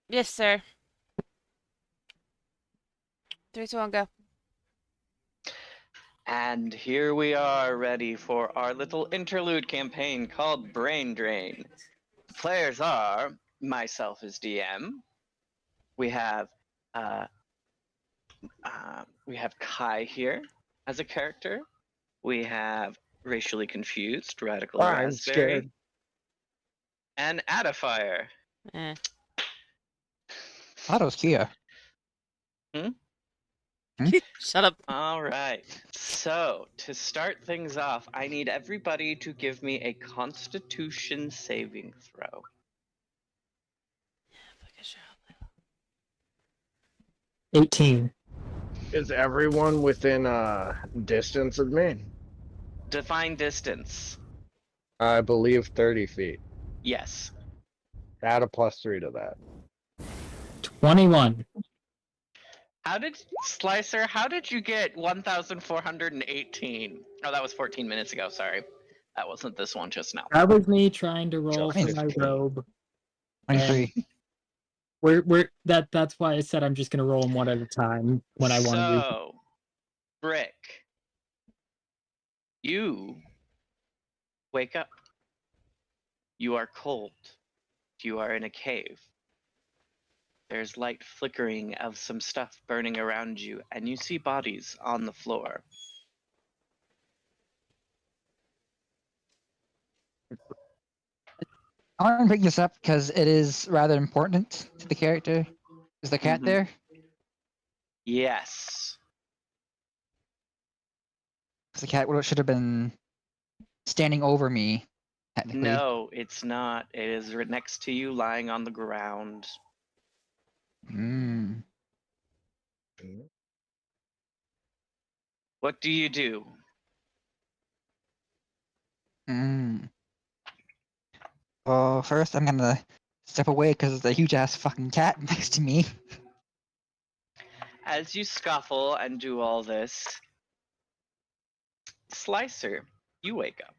Yes, sir. 3, 2, 1, go. And here we are ready for our little interlude campaign called Brain Drain. The players are myself as DM. We have Kai here as a character. We have racially confused Radical I'm Raspberry scared. and Adafire. Eh. Otto's Kia. Shut up. All right. So, to start things off, I need everybody to give me a Constitution saving throw. Fucking shut up. 18. Is everyone within distance of me? Define distance. I believe 30 feet. Yes. Add a +3 to that. 21. How did Slicer? How did you get 1,418? Oh, that was 14 minutes ago. Sorry, that wasn't this one just now. That was me trying to roll Just for my 15. robe. 23. That's why I said I'm just gonna roll them one at a time when I want to use. So, Brick, you wake up. You are cold. You are in a cave. There's light flickering of some stuff burning around you, and you see bodies on the floor. I want to bring this up because it is rather important to the character. Is the cat Mhm. there? Yes. Because the cat should have been standing over me, technically. No, it's not. It is right next to you, lying on the ground. Mm. What do you do? Mm. Well, first I'm gonna step away because there's a huge ass fucking cat next to me. As you scuffle and do all this, Slicer, you wake up.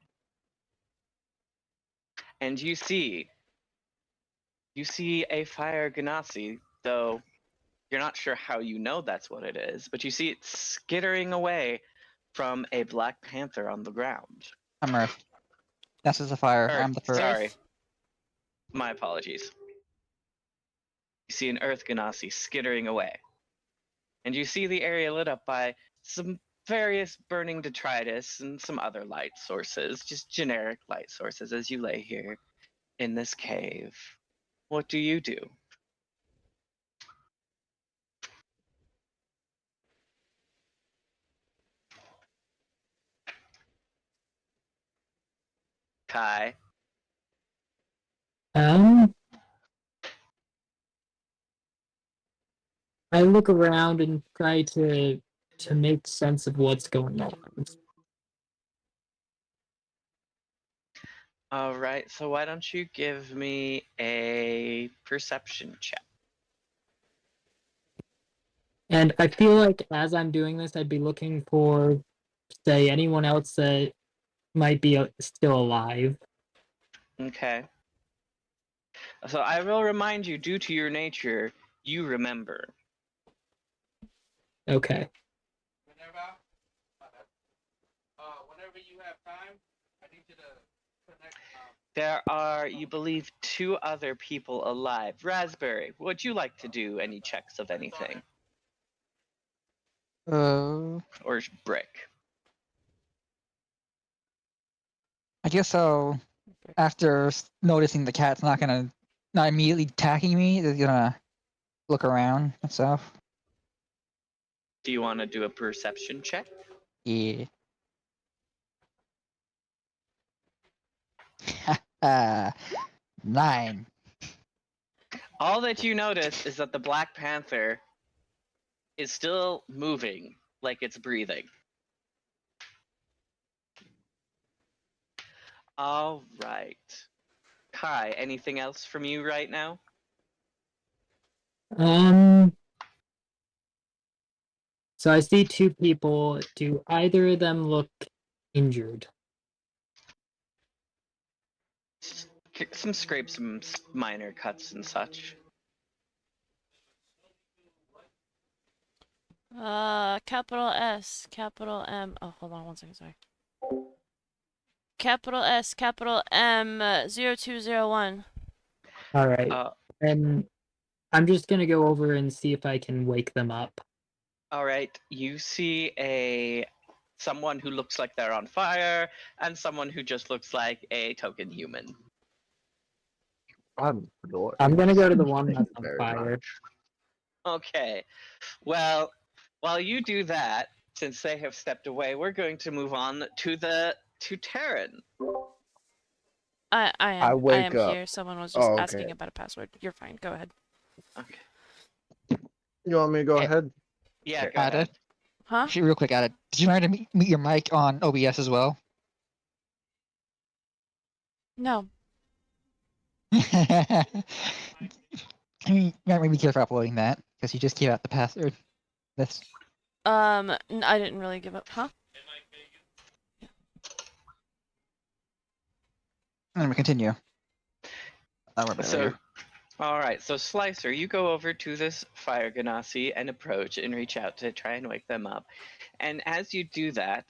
And you see a fire ganassi, though you're not sure how you know that's what it is, but you see it skittering away from a black panther on the ground. I'm Earth. This is a fire. Earth, I'm the first. sorry. My apologies. You see an earth ganassi skittering away. And you see the area lit up by some various burning detritus and some other light sources, just generic light sources as you lay here in this cave. What do you do? Kai? Um, I look around and try to make sense of what's going on. All right, so why don't you give me a perception check? And I feel like as I'm doing this, I'd be looking for, say, anyone else that might be still alive. Okay. So I will remind you, due to your nature, you remember. Okay. Whenever you have time, I need you to connect. There are, you believe, 2 other people alive. Raspberry, would you like to do any checks of anything? Or Brick? I guess so. After noticing the cat's not immediately attacking me, it's gonna look around and stuff. Do you want to do a perception check? Yeah. 9. All that you notice is that the Black Panther is still moving, like it's breathing. All right. Kai, anything else from you right now? Um. So I see two people. Do either of them look injured? Some scrapes, some minor cuts and such. Capital S, capital M. Oh, hold on one second, sorry. Capital S, capital M, 0201. All right. Uh, And I'm just gonna go over and see if I can wake them up. all right. You see someone who looks like they're on fire, and someone who just looks like a token human. I'm glorious. I'm gonna go to the one Thank that's you on very fire. much. Okay. Well, while you do that, since they have stepped away, we're going to move on to Terran. I I am wake up. here. Someone was just Oh, asking okay. about a password. You're fine. Go ahead. Okay. You want me to go Eh, ahead? Yeah, Okay. go Added. ahead. Huh? Actually, real quick, Added. Did you learn to mute your mic on OBS as well? No. I mean, you might be careful uploading that because you just gave out the password. That's. I didn't really give up. Huh? I'm gonna continue. So, all right. So, Slicer, you go over to this fire ganassi and approach and reach out to try and wake them up. And as you do that,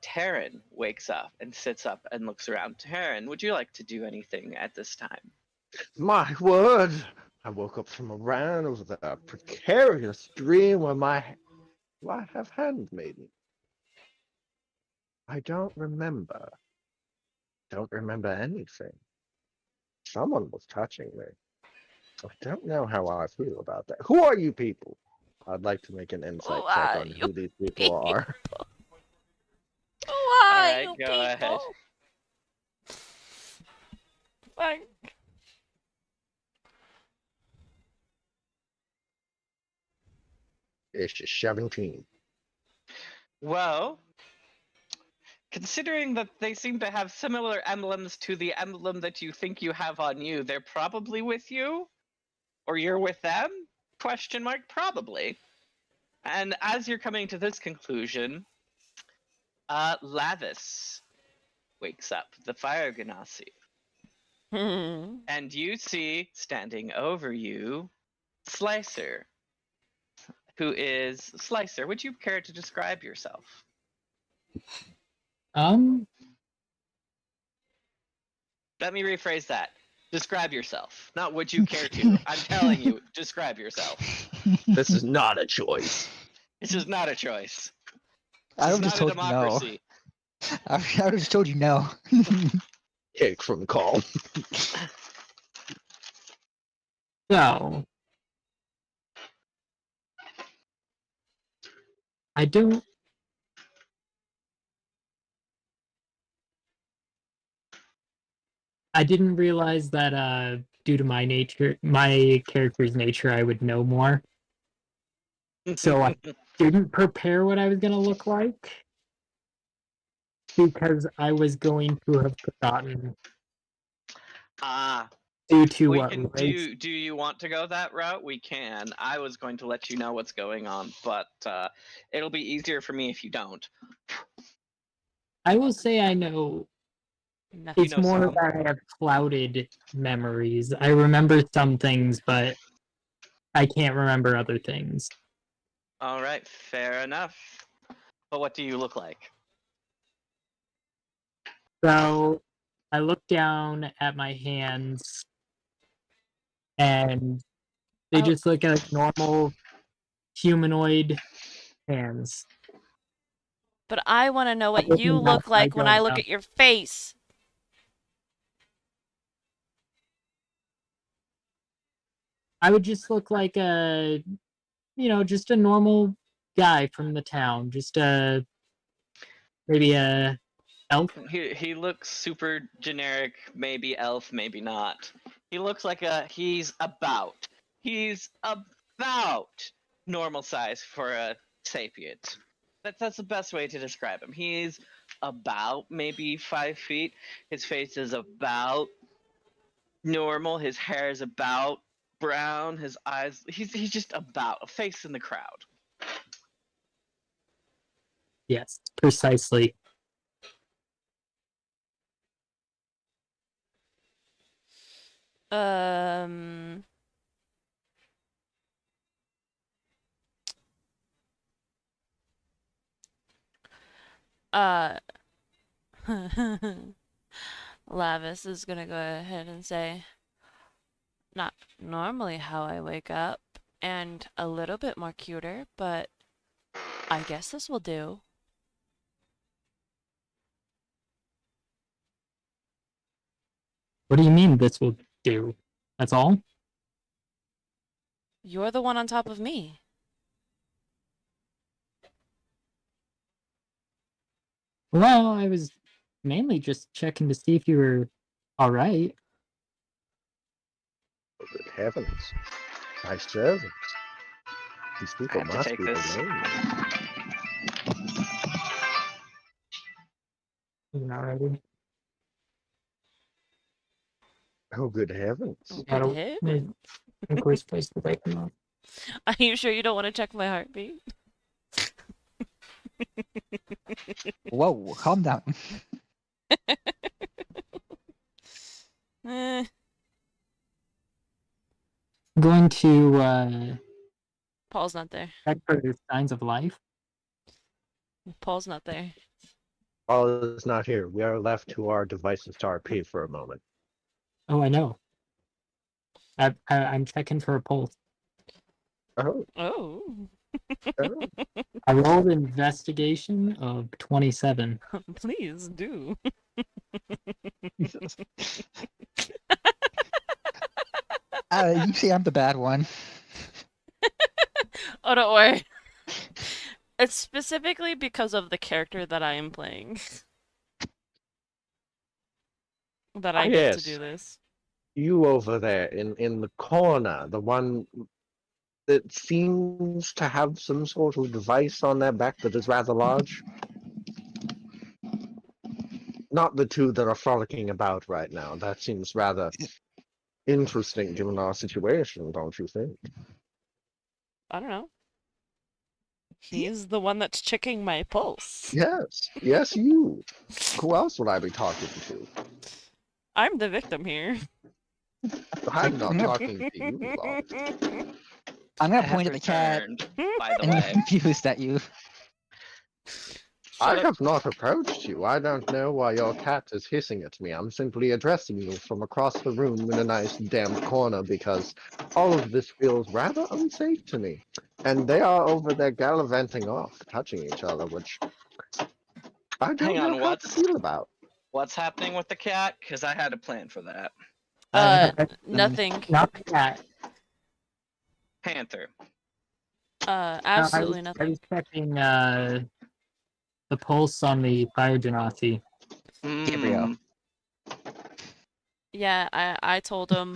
Terran wakes up and sits up and looks around. Terran, would you like to do anything at this time? My word! I woke up from a round of a precarious dream where I have handmaiden. I don't remember. Don't remember anything. Someone was touching me. I don't know how I feel about that. Who are you people? I'd like to make an insight Who check are on you who these people are. Who All are right, you go ahead. people? Fine. It's just 17. Well, considering that they seem to have similar emblems to the emblem that you think you have on you, they're probably with you, or you're with them? Question mark, probably. And as you're coming to this conclusion, Lavis wakes up, the fire ganassi, Hmm. and you see standing over you Slicer, who is Slicer. Would you care to describe yourself? Let me rephrase that. Describe yourself. Not would you care to. I'm telling you, describe yourself. This is not a choice. This is not a choice. I This would is have not a just told you no. democracy. I would have just told you no. Kick from the call. So I don't. I didn't realize that due to my character's nature, I would know more. So I didn't prepare what I was gonna look like because I was going to have forgotten Ah, due to we what can race. do you want to go that route? We can. I was going to let you know what's going on, but it'll be easier for me if you don't. I will say I know. Nothing. It's know more some. that I have clouded memories. I remember some things, but I can't remember other things. All right, fair enough. But what do you look like? So I look down at my hands and they Oh. just look like normal humanoid hands. But I want to know what Other you than that, look I like when I don't look know. at your face. I would just look like just a normal guy from the town. Just maybe a elf. He looks super generic, maybe elf, maybe not. He looks like he's about normal size for a sapient. That's the best way to describe him. He's about maybe 5 feet. His face is about normal. His hair is about brown. His eyes. He's just about a face in the crowd. Yes, precisely. Um. Uh, Lavis is gonna go ahead and say, not normally how I wake up, and a little bit more cuter, but I guess this will do. What do you mean this will do? That's all? You're the one on top of me. Well, I was mainly just checking to see if you were all right. Oh, good heavens. My servants. These I people have to must take be this. alone. You're not ready. Oh, good heavens. Good Gotta hit. think we're supposed to wake them up. Are you sure you don't want to check my heartbeat? Whoa, calm down. Eh, I'm going to Paul's not there. check for signs of life. Paul's not there. All is not here. We are left to our devices to RP for a moment. Oh, I know. I'm checking for a pulse. Oh, Oh, oh. I rolled investigation of 27. please do. Jesus. You say I'm the bad one. Oh, don't worry. It's specifically because of the character that I am playing that I get to do Yes, this. you over there in the corner, the one that seems to have some sort of device on their back that is rather large. Not the two that are frolicking about right now. That seems rather interesting given our situation, don't you think? I don't know. He's the one that's checking my pulse. Yes, yes, you. Who else would I be talking to? I'm the victim here. I'm not I'm gonna, talking to you, Lot. I'm I gonna have point at the cat returned, by the and look way. confused at you. Shut I up. have not approached you. I don't know why your cat is hissing at me. I'm simply addressing you from across the room in a nice damp corner because all of this feels rather unsafe to me. And they are over there gallivanting off, touching each other, which I Hang don't know on, how to feel about. what's happening with the cat? Because I had a plan for that. I had Nothing. not the cat. Panther. No, I was Absolutely I nothing. was checking the pulse on the fire genasi. Gabriel. Mm. Yeah, I told him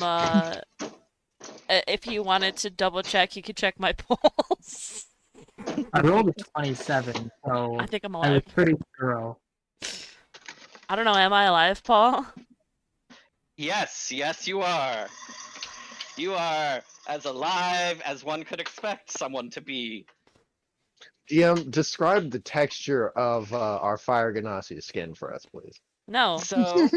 if he wanted to double check, he could check my pulse. I rolled a 27, I so think I'm I was alive. pretty thorough. I don't know, am I alive, Paul? Yes, yes, you are. You are as alive as one could expect someone to be. DM, describe the texture of our Fire Ganassi skin for us, please. No. So,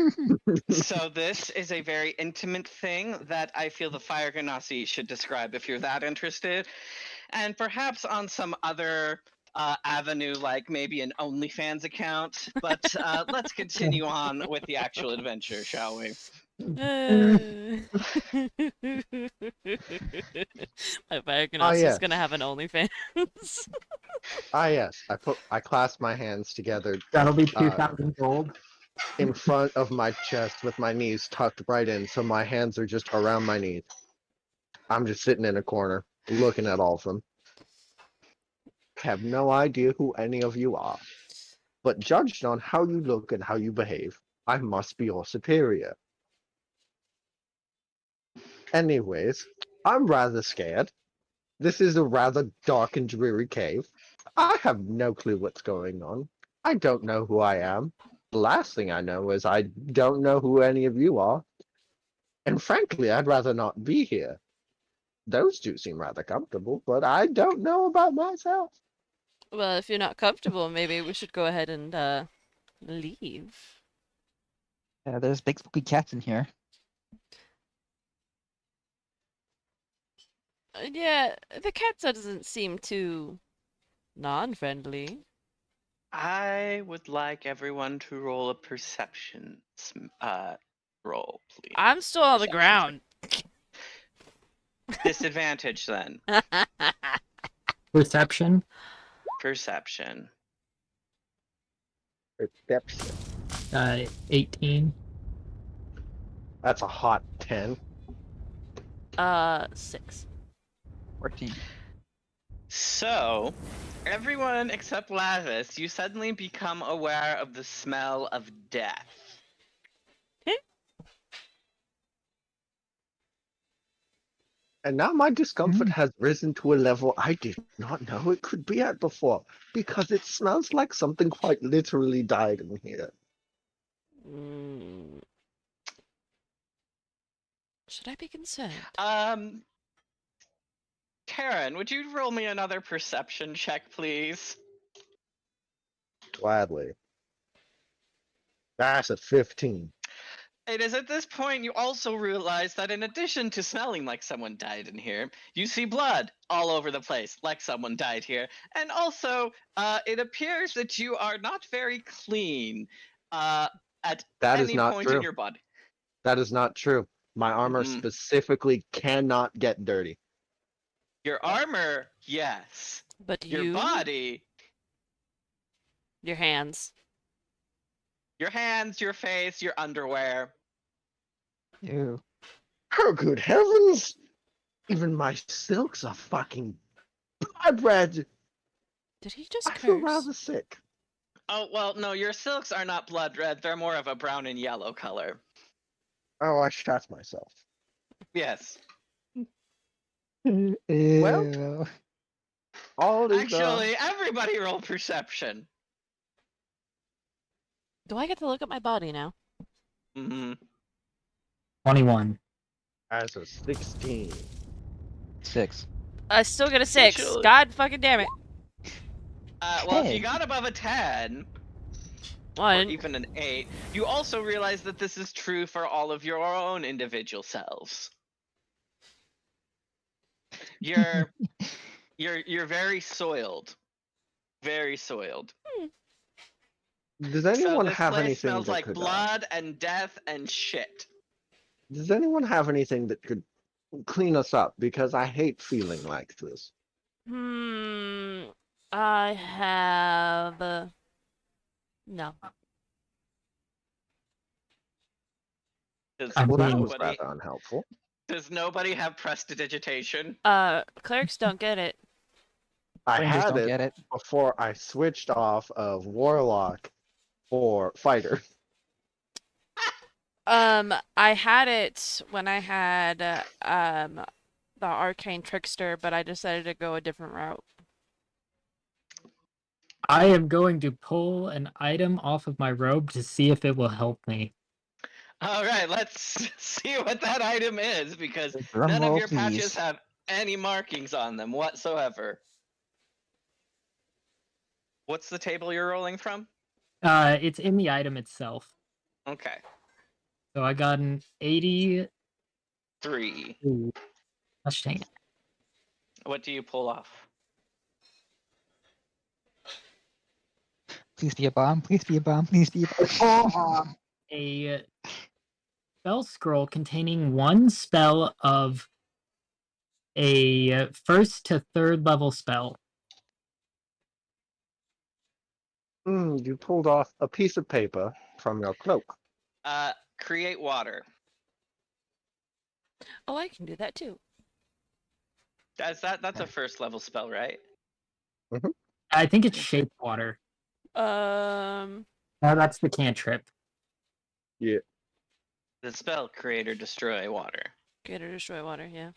so this is a very intimate thing that I feel the Fire Ganassi should describe if you're that interested, and perhaps on some other avenue, like maybe an OnlyFans account. But let's continue on with the actual adventure, shall we? My Ah, Biognose is yes. gonna have an OnlyFans. Ah, yes. I clasp my hands together That'll be uh, 2,000 gold. in front of my chest with my knees tucked right in, so my hands are just around my knees. I'm just sitting in a corner, looking at all of them. Have no idea who any of you are, but judged on how you look and how you behave, I must be your superior. Anyways, I'm rather scared. This is a rather dark and dreary cave. I have no clue what's going on. I don't know who I am. The last thing I know is I don't know who any of you are. And frankly, I'd rather not be here. Those two seem rather comfortable, but I don't know about myself. Well, if you're not comfortable, maybe we should go ahead and leave. There's big spooky cats in here. Yeah, the cat doesn't seem too non-friendly. I would like everyone to roll a perception roll, please. I'm still on the Perception check. ground. Disadvantage then. Perception. Perception. Perception. 18. That's a hot 10. 6. 14. So, everyone except Lavis, you suddenly become aware of the smell of death. And now my discomfort Mm. has risen to a level I did not know it could be at before, because it smells like something quite literally died in here. Mm. Should I be concerned? Taryn, would you roll me another perception check, please? Gladly. That's a 15. It is at this point you also realize that in addition to smelling like someone died in here, you see blood all over the place, like someone died here. And also, it appears that you are not very clean at That is any not point in true. your body. That is not true. My armor Mm-mm. specifically cannot get dirty. Your armor, yes. But Your you, body, your hands. your hands, your face, your underwear. Ew. Oh, good heavens! Even my silks are fucking blood red. Did he just I feel curse? rather sick. Oh, well, no, your silks are not blood red. They're more of a brown and yellow color. Oh, I shot myself. Yes. Ew. All is Actually, everybody roll perception. Do I get to look at my body now? Mm-hmm. 21. as a 16. 6. I still get a 6. Actually- God fucking damn it. Well, if you Hey. got above a 10, or One. even an 8, you also realize that this is true for all of your own individual selves. You're very soiled. Very soiled. Does So anyone this have place anything smells that like could? blood and death and shit. Does anyone have anything that could clean us up? Because I hate feeling like this. I have. No. Does I'm Well, that being- was nobody, rather unhelpful. does nobody have prestidigitation? Clerics don't get it. I Rangers had don't it get it. before I switched off of Warlock for Fighter. I had it when I had, the Arcane Trickster, but I decided to go a different route. I am going to pull an item off of my robe to see if it will help me. All right, let's see what that item is, because Drum none of roll, your patches please. have any markings on them whatsoever. What's the table you're rolling from? It's in the item itself. Okay. So I got an 80. 3. Ooh, gosh dang it. What do you pull off? Please be a bomb. Please be a bomb. Please be a bomb. A spell scroll containing one spell of a first to third level spell. You pulled off a piece of paper from your cloak. Create water. Oh, I can do that too. That's a first level spell, right? I think it's shape water. Um, No, that's the cantrip. Yeah. The spell create or destroy water. Get or destroy water, yeah.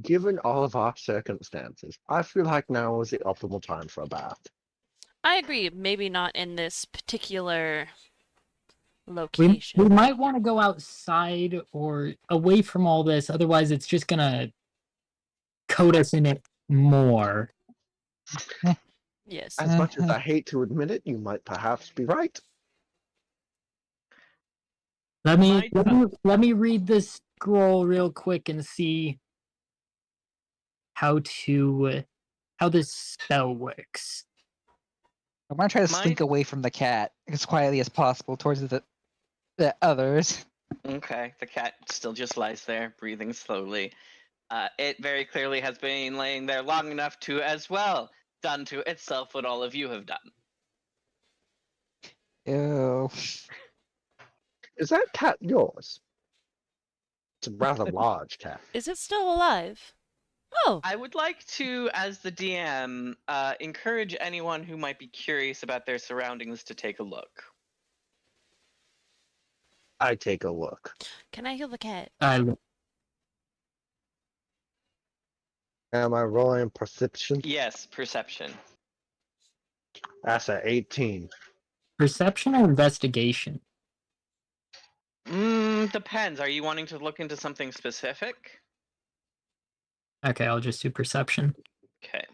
Given all of our circumstances, I feel like now is the optimal time for a bath. I agree. Maybe not in this particular We location. might want to go outside or away from all this, otherwise it's just gonna coat us in it more. Yes. As much as I hate to admit it, you might perhaps be right. Let me Might- let me read this scroll real quick and see how to how this spell works. I'm gonna try to My- slink away from the cat as quietly as possible towards the others. Okay, the cat still just lies there, breathing slowly. It very clearly has been laying there long enough to, as well, done to itself what all of you have done. Ew. Is that cat yours? It's a rather large cat. Is it still alive? Oh, I would like to, as the DM, encourage anyone who might be curious about their surroundings to take a look. I take a look. can I heal the cat? Am I rolling perception? Yes, perception. That's a 18. Perception or investigation? Depends. Are you wanting to look into something specific? Okay, I'll just do perception. Okay.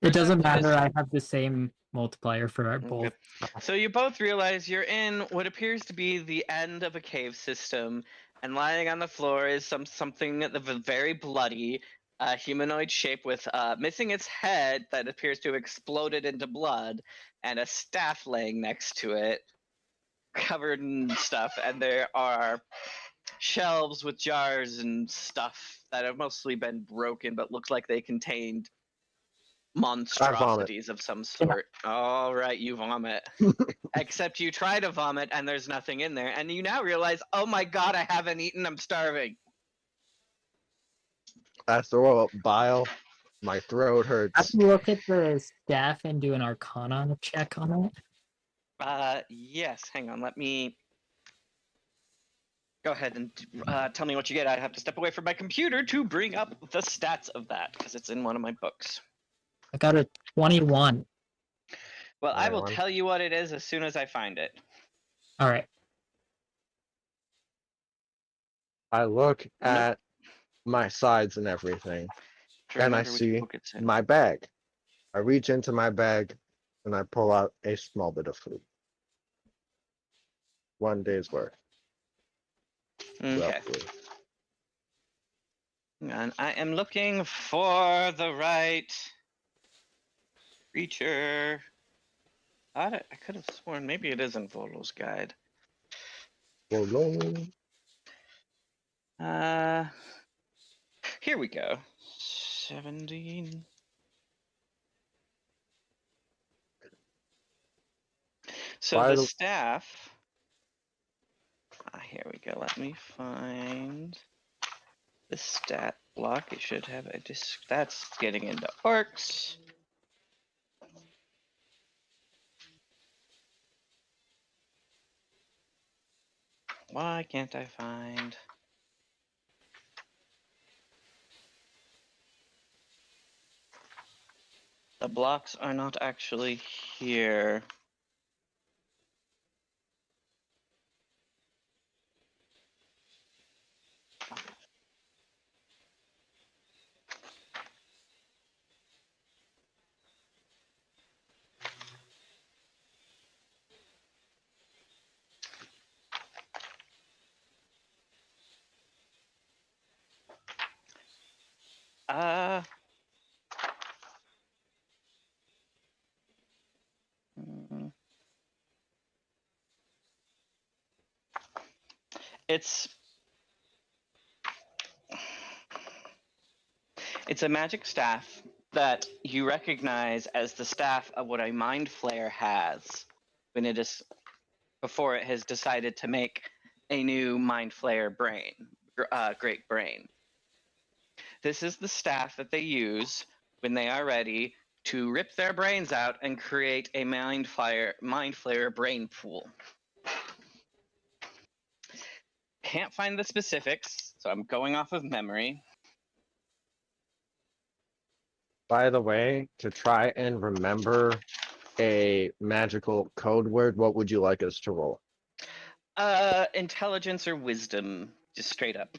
It doesn't Perception is- matter. I have the same multiplier for our both. So you both realize you're in what appears to be the end of a cave system, and lying on the floor is something very bloody, humanoid shape with missing its head that appears to have exploded into blood, and a staff laying next to it, covered in stuff. And there are shelves with jars and stuff that have mostly been broken, but look like they contained monstrosities of some sort. All right, you vomit. Except you try to vomit and there's nothing in there, and you now realize, oh my god, I haven't eaten. I'm starving. I throw up bile. My throat I hurts. can look at the staff and do an Arcana check on it. Yes. Hang on. Let me go ahead and tell me what you get. I have to step away from my computer to bring up the stats of that because it's in one of my books. I got a 21. Well, I will 21. tell you what it is as soon as I find it. All right. I look Nope. at my sides and everything, Trying to and I remember which see book it's in. my bag. I reach into my bag and I pull out a small bit of food. 1 day's worth, Okay. roughly. Hang on. I am looking for the right creature. I could have sworn maybe it is in Voldo's guide. Hello. Here we go. 17. So By the the- staff. Here we go. Let me find the stat block. It should have a disc. That's getting into orcs. Why can't I find? The blocks are not actually here. Uh. mm, It's a magic staff that you recognize as the staff of what a mind flayer has when it is before it has decided to make a new mind flayer brain, great brain. This is the staff that they use when they are ready to rip their brains out and create a mind flayer brain pool. Can't find the specifics, so I'm going off of memory. By the way, to try and remember a magical code word, what would you like us to roll? Intelligence or wisdom, just straight up.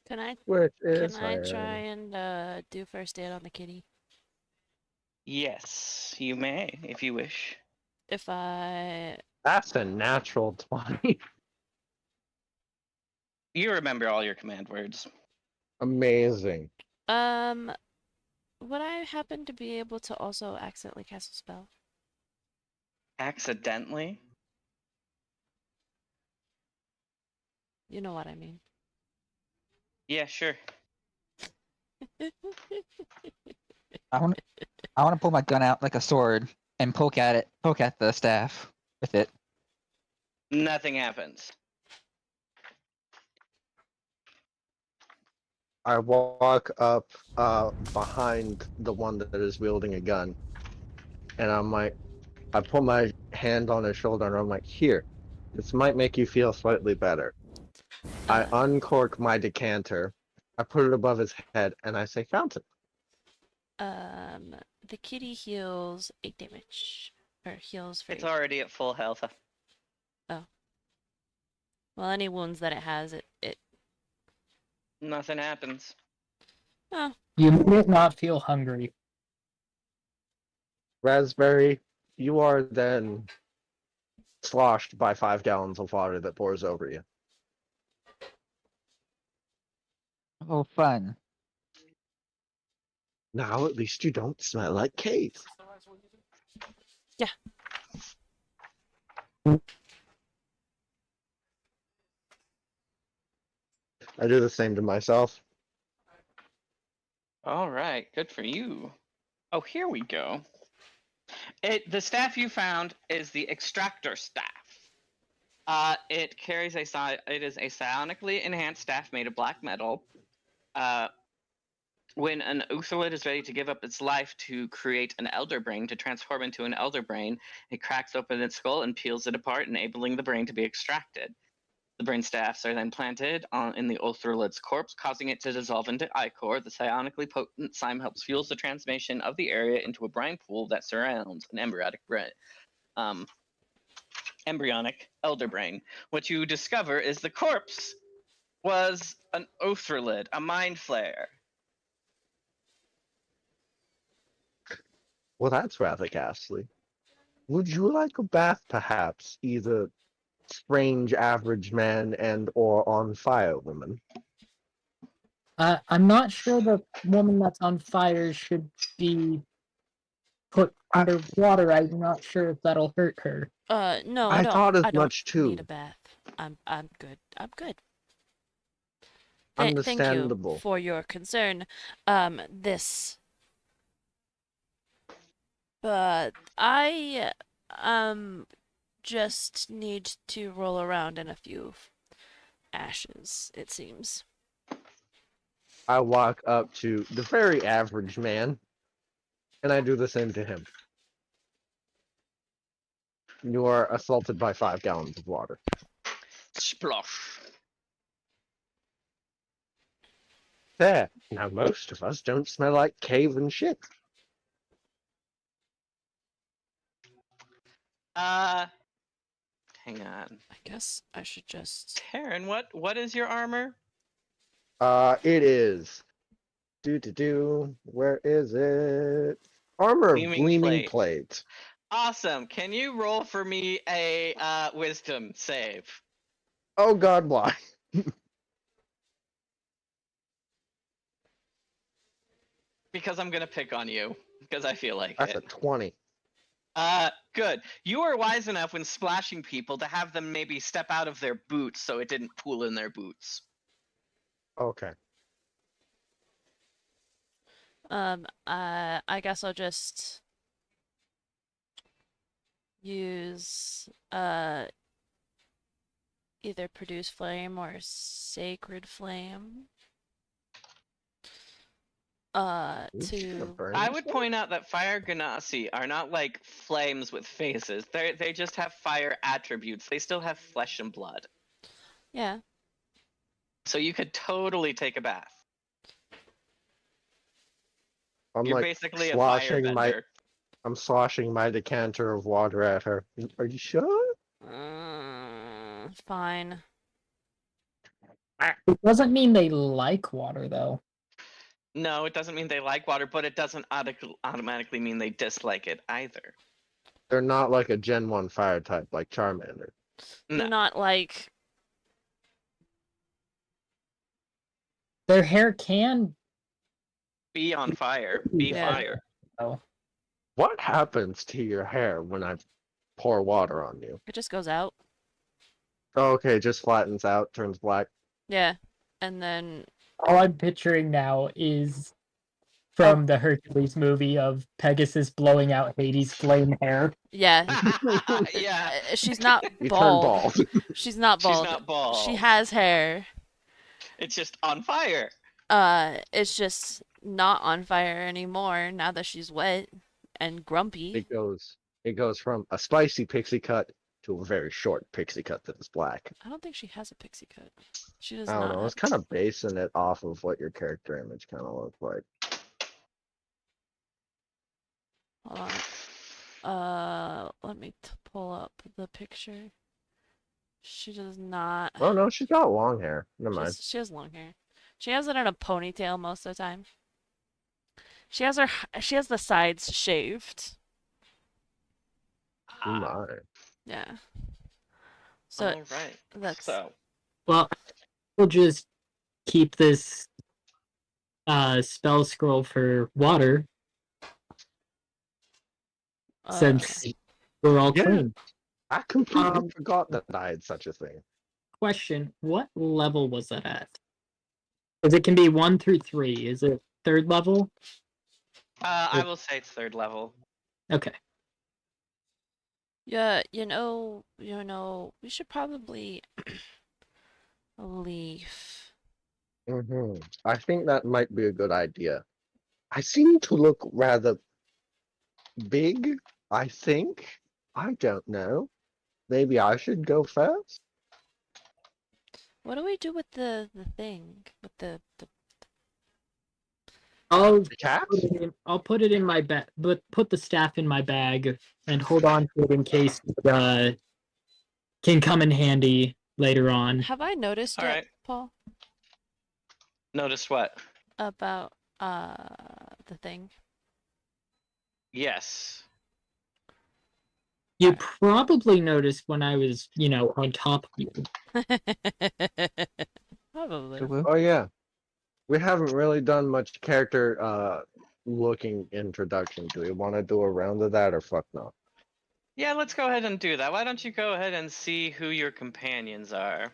Can I Which can is I try higher? and do first aid on the kitty? Yes, you may, if you wish. If I That's a natural 20. You remember all your command words. Amazing. Would I happen to be able to also accidentally cast a spell? Accidentally? You know what I mean. Yeah, sure. I want to pull my gun out like a sword and poke at the staff with it. Nothing happens. I walk up behind the one that is wielding a gun, and I'm like, I put my hand on his shoulder, and I'm like, here, this might make you feel slightly better. I Uh, uncork my decanter, I put it above his head, and I say, fountain. the kitty heals 8 damage. Or heals for It's 8. already at full health. Oh. Well, any wounds that it has, it. Nothing happens. Oh. You might not feel hungry. Raspberry, you are then sloshed by 5 gallons of water that pours over you. Oh, fun. Now at least you don't smell like cave. Yeah. I do the same to myself. All right, good for you. Oh, here we go. The staff you found is the extractor staff. It carries it is a psionically enhanced staff made of black metal. When an Utherlid is ready to give up its life to create an elder brain to transform into an elder brain, it cracks open its skull and peels it apart, enabling the brain to be extracted. The brain staffs are then planted in the Utherlid's corpse, causing it to dissolve into ichor. The psionically potent slime helps fuels the transformation of the area into a brine pool that surrounds an embryonic elder brain. What you discover is the corpse was an Utherlid, a mind flayer. Well, that's rather ghastly. Would you like a bath, perhaps? Either strange average man and or on fire woman? I'm not sure the woman that's on fire should be put I, underwater. I'm not sure if that'll hurt her. No, I thought as I don't much need a too. bath. I'm good. I'm good. Thank you Understandable. for your concern. This. But I, just need to roll around in a few ashes, it seems. I walk up to the very average man, and I do the same to him. You are assaulted by 5 gallons of water. Splosh. There. Now most of us don't smell like cave and shit. Hang on. I guess I should just. Taryn, what is your armor? It is. Do. Where is it? Armor of Gleaming gleaming plate. plate. Awesome. Can you roll for me a wisdom save? Oh God, why? Because I'm gonna pick on you. Because I feel like That's a it. 20. Good. You were wise enough when splashing people to have them maybe step out of their boots so it didn't pool in their boots. Okay. I guess I'll just use either produce flame or sacred flame. Who's gonna To burn I would yourself? point out that fire ganassi are not like flames with faces. They just have fire attributes. They still have flesh and blood. yeah. So you could totally take a bath. I'm You're like basically a sloshing my firebender. I'm sloshing my decanter of water at her. Are you sure? Fine. It doesn't mean they like water, though. No, it doesn't mean they like water, but it doesn't automatically mean they dislike it either. They're not like a Gen 1 fire type like Charmander. No. They're not like their hair can Be on fire. Be Yeah. fire. Oh, What happens to your hair when I pour water on you? It just goes out. Oh, okay, just flattens out, turns black. Yeah. And then all I'm picturing now is oh from the Hercules movie of Pegasus blowing out Hades' flame hair. yeah, Yeah. she's not You turn bald. bald. She's not She's bald. not She bald. has hair. It's just on fire. It's just not on fire anymore now that she's wet and grumpy. It goes from a spicy pixie cut to a very short pixie cut that is black. I don't think she has a pixie cut. She does I don't not know. I have. was kind of basing it off of what your character image kind of looked like. Hold on. Let me pull up the picture. She does not. Oh no, she's got long hair. Never mind. She has long hair. She has it in a ponytail most of the time. She has the sides shaved. Oh my. Yeah. So All right. that's So Well, we'll just keep this spell scroll for water uh since we're all Yeah, clean. I completely Um, forgot that I had such a thing. question: what level was that at? Because it can be 1 through 3. Is it third level? I will say it's third level. Okay. yeah, we should probably leave. I think that might be a good idea. I seem to look rather big, I think. I don't know. Maybe I should go first? What do we do with the thing? With the I'll The cat? I'll put it in my bag, but put the staff in my bag and hold on to it in case it can come in handy later on. Have I noticed All it, right. Paul? Notice what? About the thing? Yes. You probably noticed when I was, on top of you. Probably. Blue. Oh yeah. We haven't really done much character looking introduction. Do we want to do a round of that or fuck no? Yeah, let's go ahead and do that. Why don't you go ahead and see who your companions are?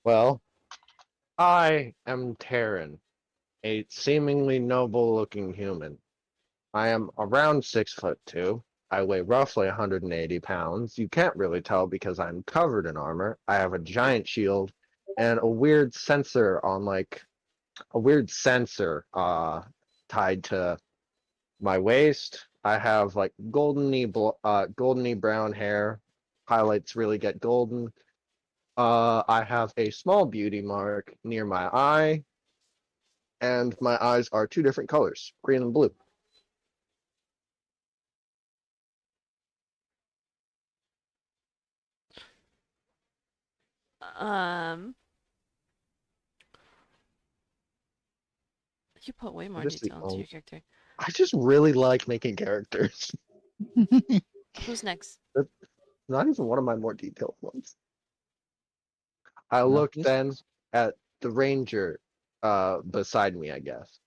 Well, I am Terran, a seemingly noble looking human. I am around 6'2". I weigh roughly 180 pounds. You can't really tell because I'm covered in armor. I have a giant shield and a weird sensor on tied to my waist. I have like goldeny brown hair. Highlights really get golden. I have a small beauty mark near my eye, and my eyes are two different colors, green and blue. Um, you put way more Just the detail into only. your character. I just really like making characters. Who's next? That's not even one of my more detailed ones. I No, look then at the ranger beside me, I guess.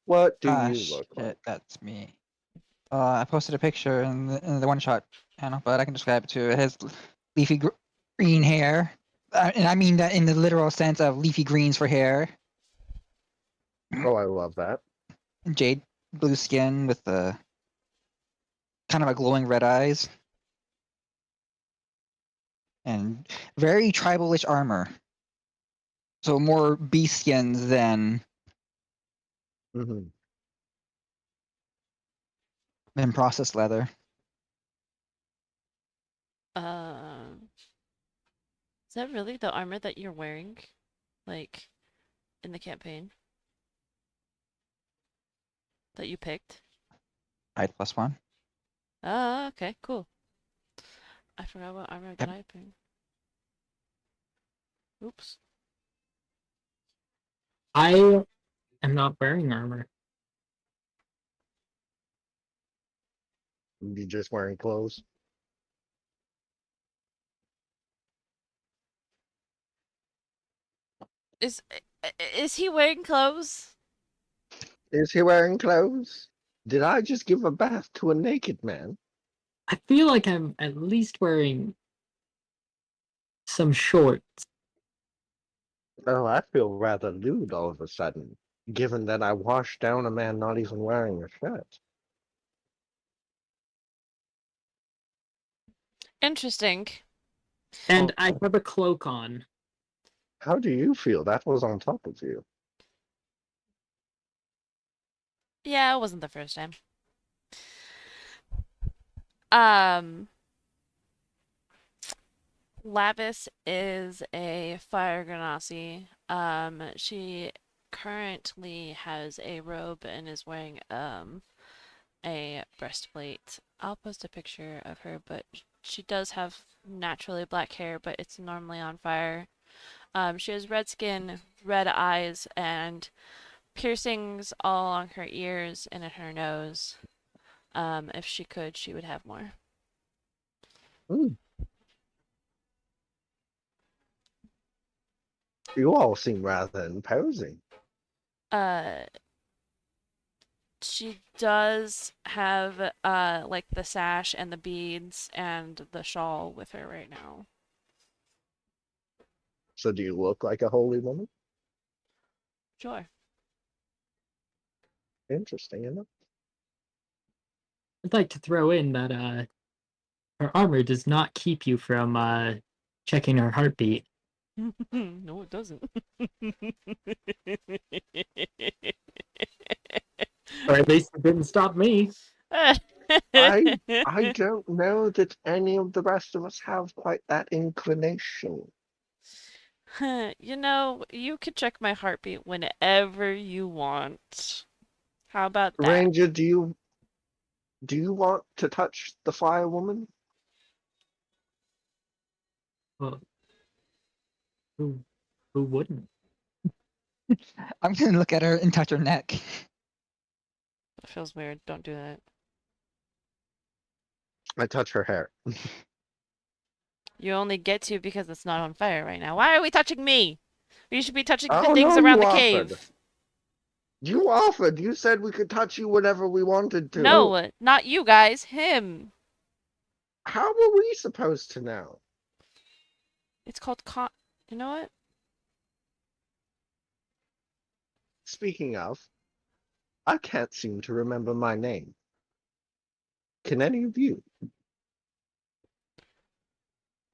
What do you look like? shit, that's me. I posted a picture in the one shot channel, but I can describe it too. It has leafy green hair, and I mean that in the literal sense of leafy greens for hair. Oh, I love that. Jade blue skin with the kind of a glowing red eyes, and very tribalish armor. So more beast skins Hmm. than processed leather. Um, is that really the armor that you're wearing? Like, in the campaign? That you picked? Hide +1. Ah, okay, cool. I forgot what armor that Yep. I picked. Oops. I am not wearing armor. You're just wearing clothes. Is Is he wearing clothes? Is he wearing clothes? Did I just give a bath to a naked man? I feel like I'm at least wearing some shorts. Oh, I feel rather lewd all of a sudden, given that I washed down a man not even wearing a shirt. Interesting. And Oh, I have a cloak on. how do you feel? That was on top of you. Yeah, it wasn't the first time. Um, Lavis is a fire genasi. She currently has a robe and is wearing a breastplate. I'll post a picture of her, but she does have naturally black hair, but it's normally on fire. She has red skin, red eyes, and piercings all along her ears and in her nose. If she could, she would have more. Hmm, you all seem rather imposing. Uh, she does have like the sash and the beads and the shawl with her right now. So do you look like a holy woman? Sure. Interesting enough. I'd like to throw in that her armor does not keep you from checking her heartbeat. No, it doesn't. Or at least it didn't stop me. I don't know that any of the rest of us have quite that inclination. You know, you can check my heartbeat whenever you want. How about that? Ranger, do you want to touch the fire woman? Well, who who wouldn't? I'm gonna look at her and touch her neck. That feels weird. Don't do that. I touch her hair. You only get to because it's not on fire right now. Why are we touching me? We should be touching the Oh things no, around you the offered. cave. You offered. You said we could touch you whenever we wanted to. No, not you guys. Him. How were we supposed to know? It's called con. You know what? Speaking of, I can't seem to remember my name. Can any of you?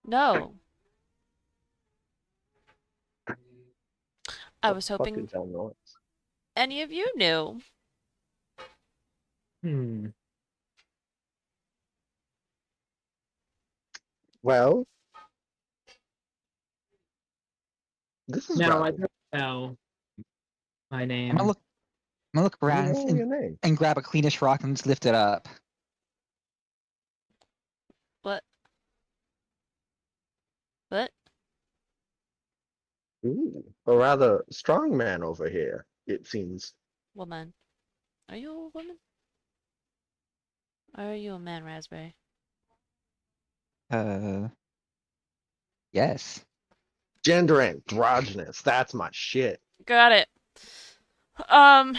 No. I What was the fuck hoping is that noise? any of you knew. Hmm. Well, this is No, I rather. don't know my I'm gonna name. look. I'm gonna look You around know your name. and grab a cleanish rock and just lift it up. What? What? Ooh, a rather strong man over here, it seems. Woman. Are you a woman? Or are you a man, Raspberry? Uh, yes. Gender androgynous. That's my shit. Got it. Um,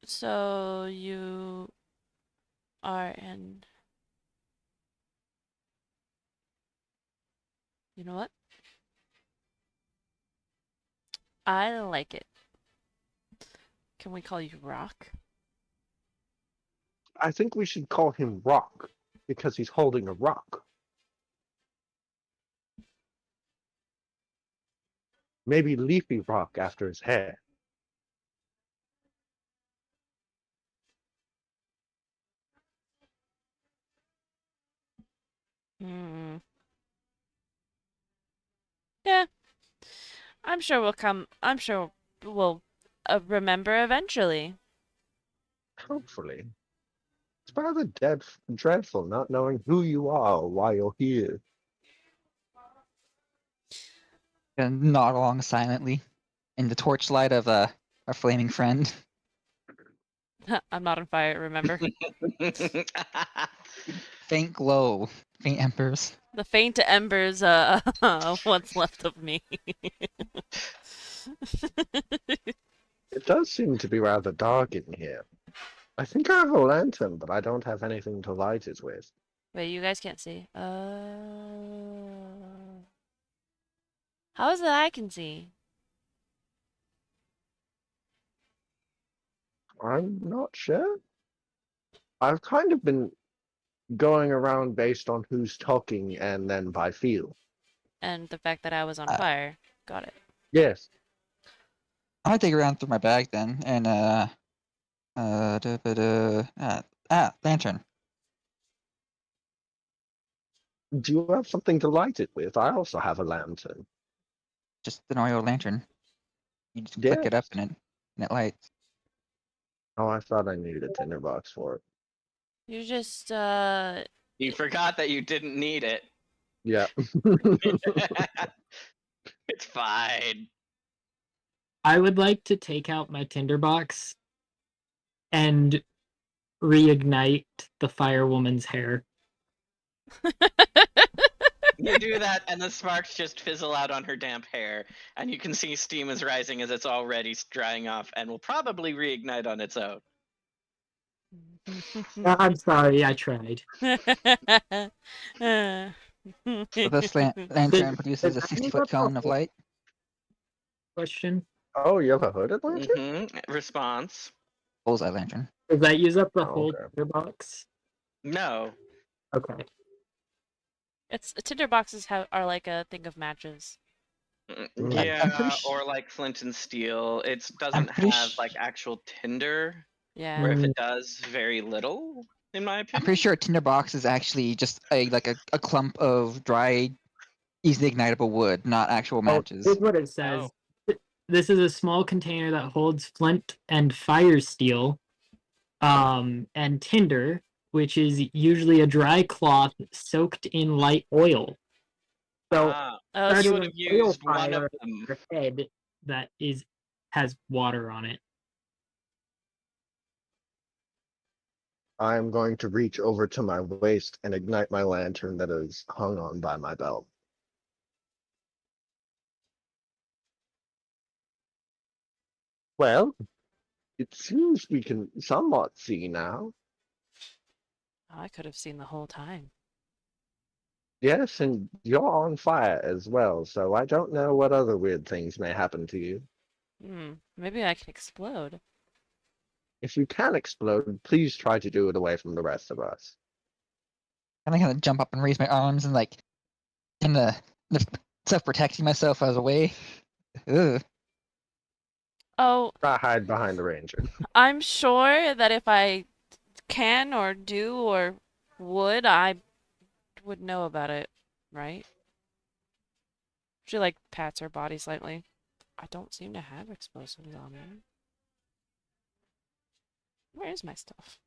so you are an. You know what? I like it. Can we call you Rock? I think we should call him Rock because he's holding a rock. Maybe Leafy Rock after his hair. Hmm. Yeah, I'm sure we'll come. I'm sure we'll remember eventually. Hopefully. It's rather dreadful not knowing who you are or why you're here. And nod along silently in the torchlight of a flaming friend. I'm not on fire, remember? Faint glow, faint embers. The faint embers, what's left of me. It does seem to be rather dark in here. I think I have a lantern, but I don't have anything to light it with. Wait, you guys can't see. How is it I can see? I'm not sure. I've kind of been going around based on who's talking and then by feel. And the fact that I was on Uh, fire. Got it. Yes. I'm gonna dig around through my bag then, and lantern. Do you have something to light it with? I also have a lantern. Just an oil lantern. You just flick it up Yes. and it lights. Oh, I thought I needed a tinderbox for it. You just, You forgot that you didn't need it. Yeah. It's fine. I would like to take out my tinderbox and reignite the firewoman's hair. You do that, and the sparks just fizzle out on her damp hair, and you can see steam is rising as it's already drying off, and will probably reignite on its own. I'm sorry, I tried. So this lantern produces a Did I use 60-foot up the cone of whole light. question? Oh, you have a hooded lantern? Response. Bullseye lantern. Does that use up the Oh, whole okay. tinderbox? No. Okay. It's tinder boxes are like a thing of matches. Mm. I'm pretty Yeah, or like flint and steel. It I'm doesn't pretty have like actual tinder, Yeah. or if Mm, it does, very little, in my I'm pretty opinion. sure a tinderbox is actually just a clump of dry, easily ignitable wood, not actual oh, matches. here's what it says. This is a small container that holds flint and fire steel, and tinder, which is usually a dry cloth soaked in light oil. So Ah, Oh, you starting would an have oil used one of fire them. in your head that has water on it. I'm going to reach over to my waist and ignite my lantern that is hung on by my belt. Well, it seems we can somewhat see now. I could have seen the whole time. Yes, and you're on fire as well, so I don't know what other weird things may happen to you. Maybe I can explode. If you can explode, please try to do it away from the rest of us. And I kind of jump up and raise my arms and in the self-protecting myself as a way. Ugh. Oh, I hide behind the ranger. I'm sure that if I can or do or would, I would know about it, right? She like pats her body slightly. I don't seem to have explosives on me. Where is my stuff?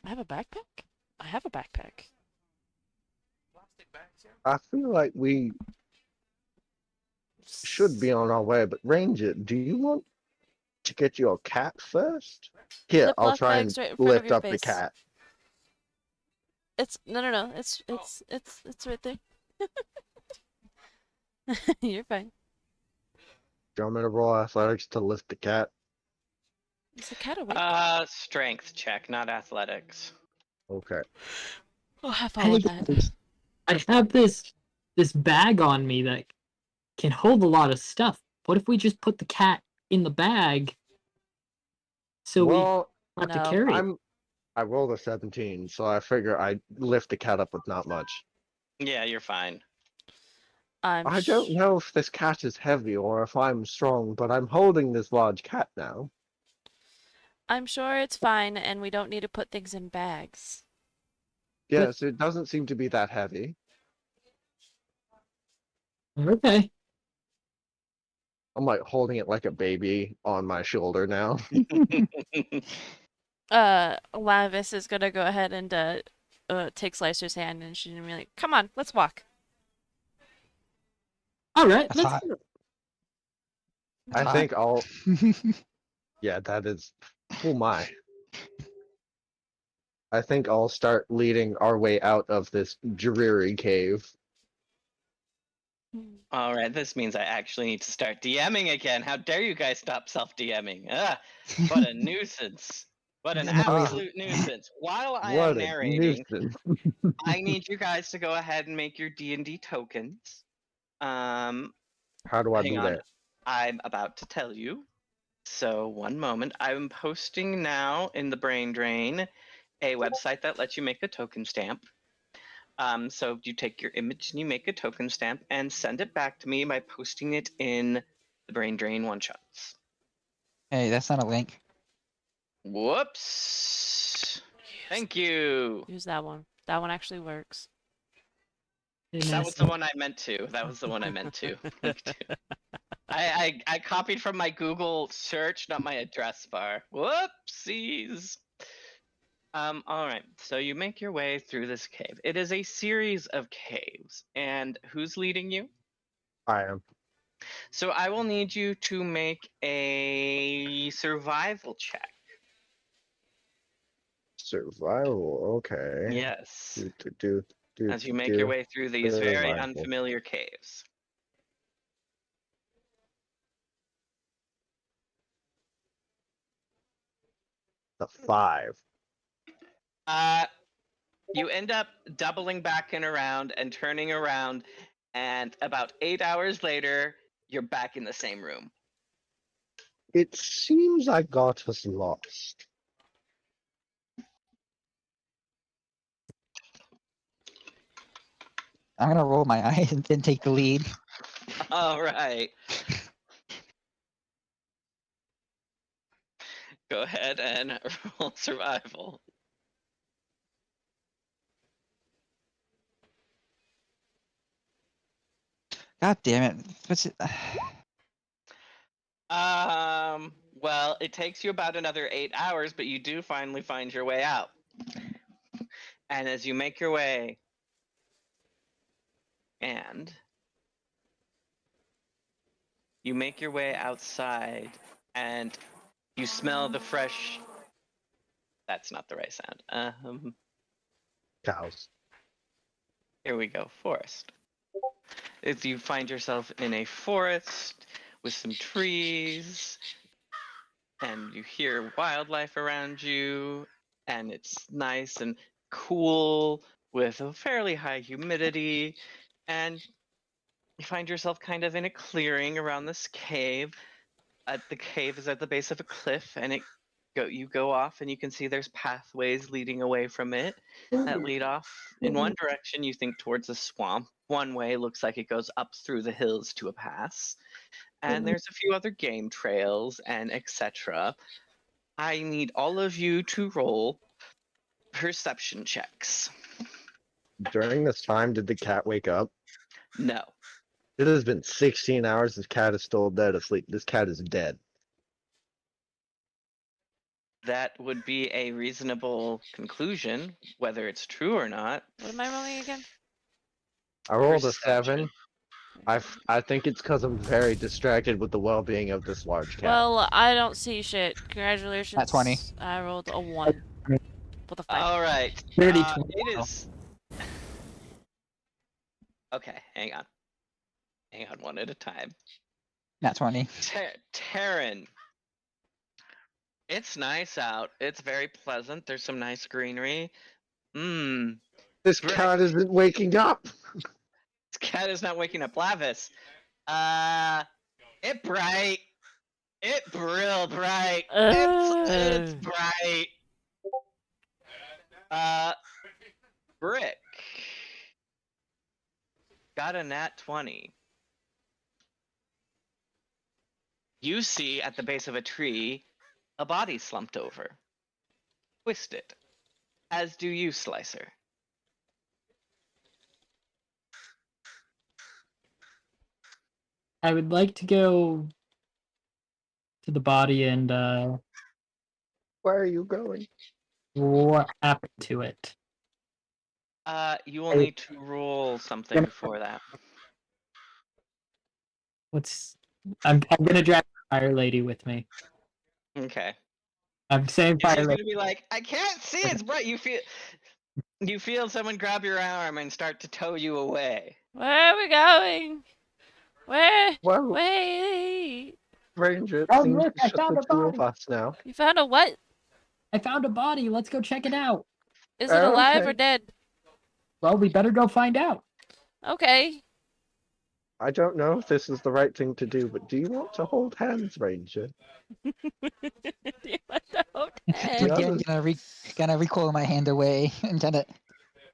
I have a backpack? I have a backpack. Plastic bags here. I feel like we should be on our way, but Ranger, do you want to get your cat first? Here, I'll Ziploc try and bags right in front of lift your up the face. cat. It's no. It's right there. You're fine. Do you want me to roll athletics to lift the cat? Is the cat awake? Strength check, not athletics. Okay. Oh, have fun Hey with that. guys, I have this bag on me that can hold a lot of stuff. What if we just put the cat in the bag so we Well, have to No, carry it? I rolled a 17, so I figure I lift the cat up with not much. Yeah, you're fine. I don't know if this cat is heavy or if I'm strong, but I'm holding this large cat now. I'm sure it's fine, and we don't need to put things in bags. Yes, it doesn't seem to be that heavy. Okay. I'm like holding it like a baby on my shoulder now. Lavis is gonna go ahead and take Slicer's hand, and she's gonna be like, "Come on, let's walk." All right. That's Let's hot. go. I That's think hot. I'll. Yeah, that is. Oh my. I think I'll start leading our way out of this dreary cave. All right, this means I actually need to start DMing again. How dare you guys stop self-DMing? Ah, what a nuisance. What an And then we- absolute nuisance. While I am What a narrating, nuisance. I need you guys to go ahead and make your D&D tokens. Um, How do I hang do on. that? I'm about to tell you. So, one moment. I'm posting now in the Brain Drain a website that lets you make a token stamp. So you take your image and you make a token stamp and send it back to me by posting it in the Brain Drain one shots. Hey, that's not a link. Whoops. Use, Thank you. use that one. That one actually works. That was the one I meant to. That was the one I meant to. I copied from my Google search, not my address bar. Whoopsies. All right. So you make your way through this cave. It is a series of caves, and who's leading you? I am So I will need you to make a survival check. survival. Okay. Yes. As you make your Do. way through these very Survival. unfamiliar caves. The 5. You end up doubling back and around and turning around, and about 8 hours later, you're back in the same room. It seems I got us lost. I'm gonna roll my eyes and then take the lead. All right. Go ahead and roll survival. God damn it! What's it? Well, it takes you about another 8 hours, but you do finally find your way out. And as you make your way, and you make your way outside, and you smell the fresh. That's not the right sound. Cows. Here we go. Forest. If you find yourself in a forest with some trees, and you hear wildlife around you, and it's nice and cool with a fairly high humidity, and you find yourself kind of in a clearing around this cave. The cave is at the base of a cliff, and you go off, and you can see there's pathways leading away from it that lead off in one direction. You think towards a swamp. One way looks like it goes up through the hills to a pass, and there's a few other game trails and etc. I need all of you to roll perception checks. During this time, did the cat wake up? No. It has been 16 hours. This cat is still dead asleep. This cat is dead. That would be a reasonable conclusion, whether it's true or not. What am I rolling again? I rolled a Perception. 7. I think it's because I'm very distracted with the well-being of this large cat. Well, I don't see shit. At 20. Congratulations. I rolled a 1 with a 5. All right. Dirty It is. Okay, hang on. Hang on, one at a time. Not 20. Taryn. It's nice out. It's very pleasant. There's some nice greenery. Mmm. This Brick. cat isn't waking up. This cat is not waking up. Lavis. It bright. It real bright. It's bright. Brick. Got a nat 20. You see at the base of a tree a body slumped over. Twisted. As do you, Slicer. I would like to go to the body and Where are you going? what happened to it. You will need to roll something for that. I'm gonna drag the fire lady with me. Okay. I'm saying She's fire gonna lady. be like, I can't see, it's bright. You feel someone grab your arm and start to tow you away. Where are we going? Where? Well, Wait! Ranger, it Oh, seems look, it's I just found the a two of body. us now. You found a what? I found a body. Let's go check it out. Is it alive or Okay. dead? Well, we better go find out. Okay. I don't know if this is the right thing to do, but do you want to hold hands, Ranger? You left the The hotel. others. Gonna recoil my hand away and kinda.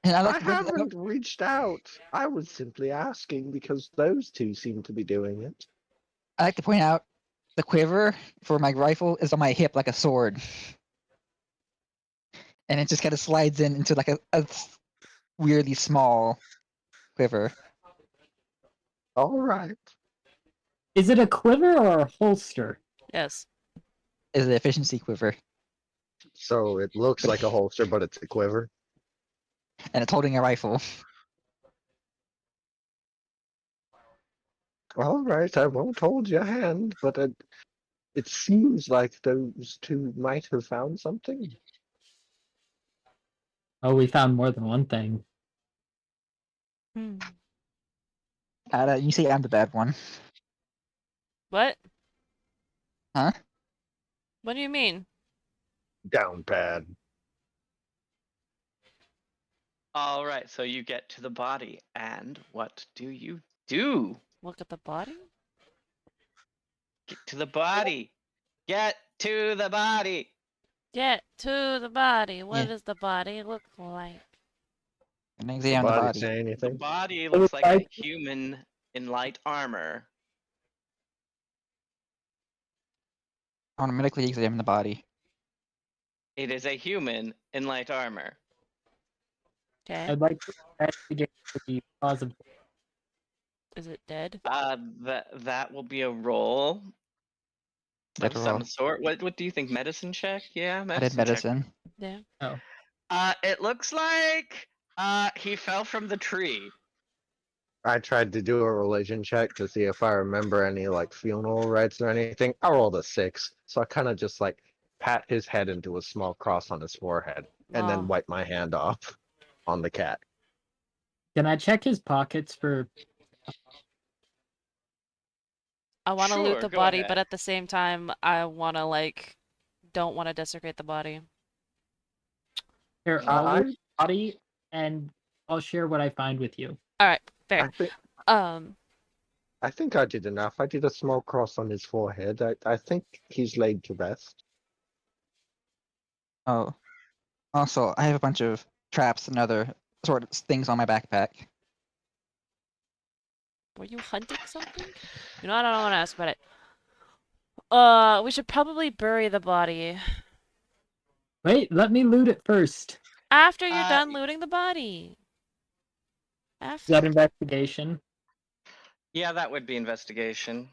And I I look. haven't reached out. I was simply asking because those two seem to be doing it. I like to point out the quiver for my rifle is on my hip like a sword, and it just kind of slides in into like a weirdly small quiver. All right. Is it a quiver or a holster? Yes. Is an efficiency quiver, So it looks like a holster, but it's a quiver. and it's holding a rifle. All right, I won't hold your hand, but it seems like those two might have found something. Oh, we found more than one thing. Hmm. You say I'm the bad one, What? huh? What do you mean? Down bad. All right, so you get to the body, and what do you do? Look at the body? Get to the body. Get to the body. Get to the body. Yeah, What does the body look like? and I The examine the body body. say The anything? body It was looks like a like human in light armor. I want to medically examine the body. It is a human in light armor. Okay. I'd like to investigate the cause of. Is it dead? That will be a roll of Better some roll. sort. What do you think? Medicine check? Yeah, I did medicine check. medicine. Yeah. Oh, It looks like he fell from the tree. I tried to do a religion check to see if I remember any like funeral rites or anything. I rolled a 6, so I kind of just like pat his head into a small cross on his forehead, and then Oh. wipe my hand off on the cat. can I check his pockets for? I want to loot Sure, the go body, but ahead. at the same time, I want to, like, don't want to desecrate the body. Here, I'll I loot the body and I'll share what I find with you. Alright, fair. I think Um, I think I did enough. I did a small cross on his forehead. I think he's laid to rest. Oh, also I have a bunch of traps and other sort of things on my backpack. were you hunting something? You know what? I don't want to ask about it. We should probably bury the body. Wait, let me loot it first. After you're Uh, done looting the body. Is that After. investigation? yeah, that would be investigation.